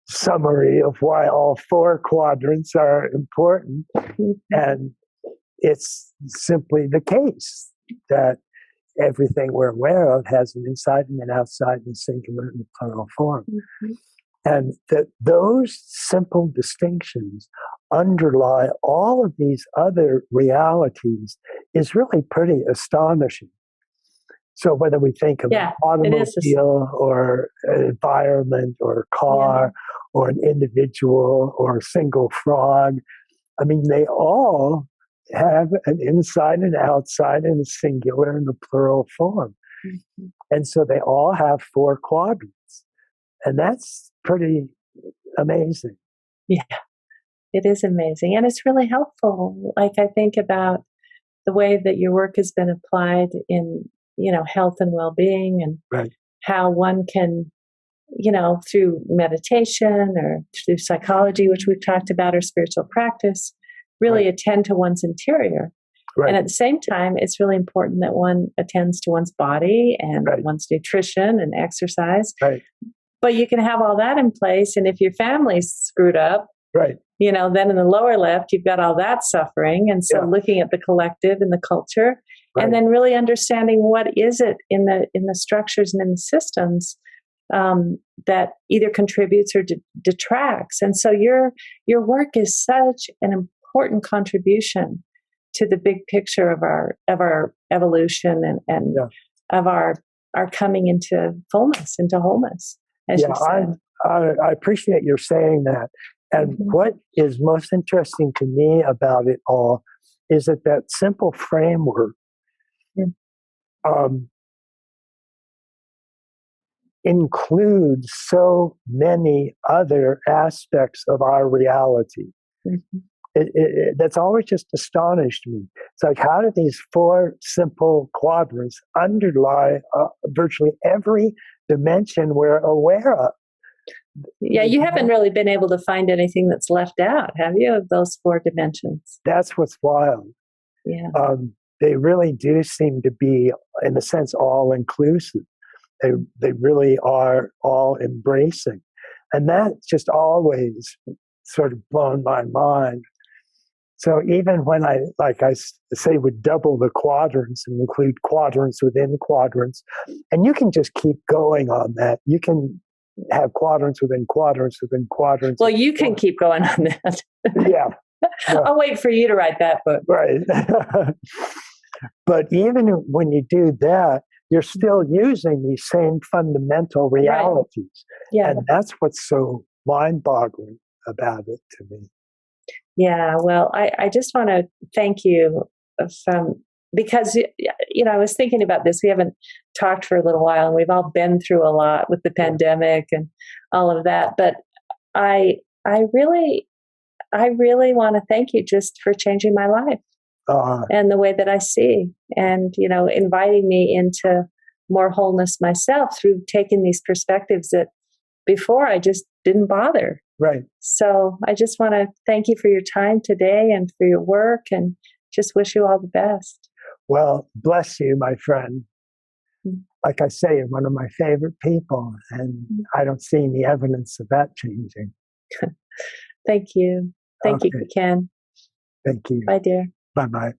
summary of why all four quadrants are important. And it's simply the case that everything we're aware of has an inside and an outside and a singular and a plural form. And that those simple distinctions underlie all of these other realities is really pretty astonishing. So whether we think of an automobile or an environment or a car or an individual or a single frog, I mean, they all have an inside and outside and a singular and a plural form. And so they all have four quadrants. And that's pretty amazing. Yeah, it is amazing. And it's really helpful. Like, I think about the way that your work has been applied in, health and well-being, and how one can, through meditation or through psychology, which we've talked about, or spiritual practice, really attend to one's interior. And at the same time, it's really important that one attends to one's body and one's nutrition and exercise. But you can have all that in place, and if your family's screwed up, then in the lower left, you've got all that suffering. And so looking at the collective and the culture, and then really understanding what is it in the structures and in the systems that either contributes or detracts. And so your work is such an important contribution to the big picture of our evolution and of our coming into fullness, into wholeness. I appreciate your saying that. And what is most interesting to me about it all is that simple framework includes so many other aspects of our reality. That's always just astonished me. It's like, how do these four simple quadrants underlie virtually every dimension we're aware of? Yeah, you haven't really been able to find anything that's left out, have you, of those four dimensions? That's what's wild. Yeah. They really do seem to be, in a sense, all-inclusive. They really are all embracing. And that just always sort of blown my mind. So even when I say, would double the quadrants and include quadrants within quadrants, and you can just keep going on that. You can have quadrants within quadrants within quadrants. Well, you can keep going on that. Yeah. I'll wait for you to write that book. Right. But even when you do that, you're still using these same fundamental realities. And that's what's so mind-boggling about it to me. Yeah, well, I just want to thank you because, I was thinking about this. We haven't talked for a little while, and we've all been through a lot with the pandemic and all of that. But I really want to thank you just for changing my life and the way that I see, and, inviting me into more wholeness myself through taking these perspectives that before I just didn't bother. Right. So I just want to thank you for your time today and for your work, and just wish you all the best. Well, bless you, my friend. Like I say, you're one of my favorite people, and I don't see any evidence of that changing. Thank you. Thank you, Ken. Thank you. Bye, dear. Bye-bye.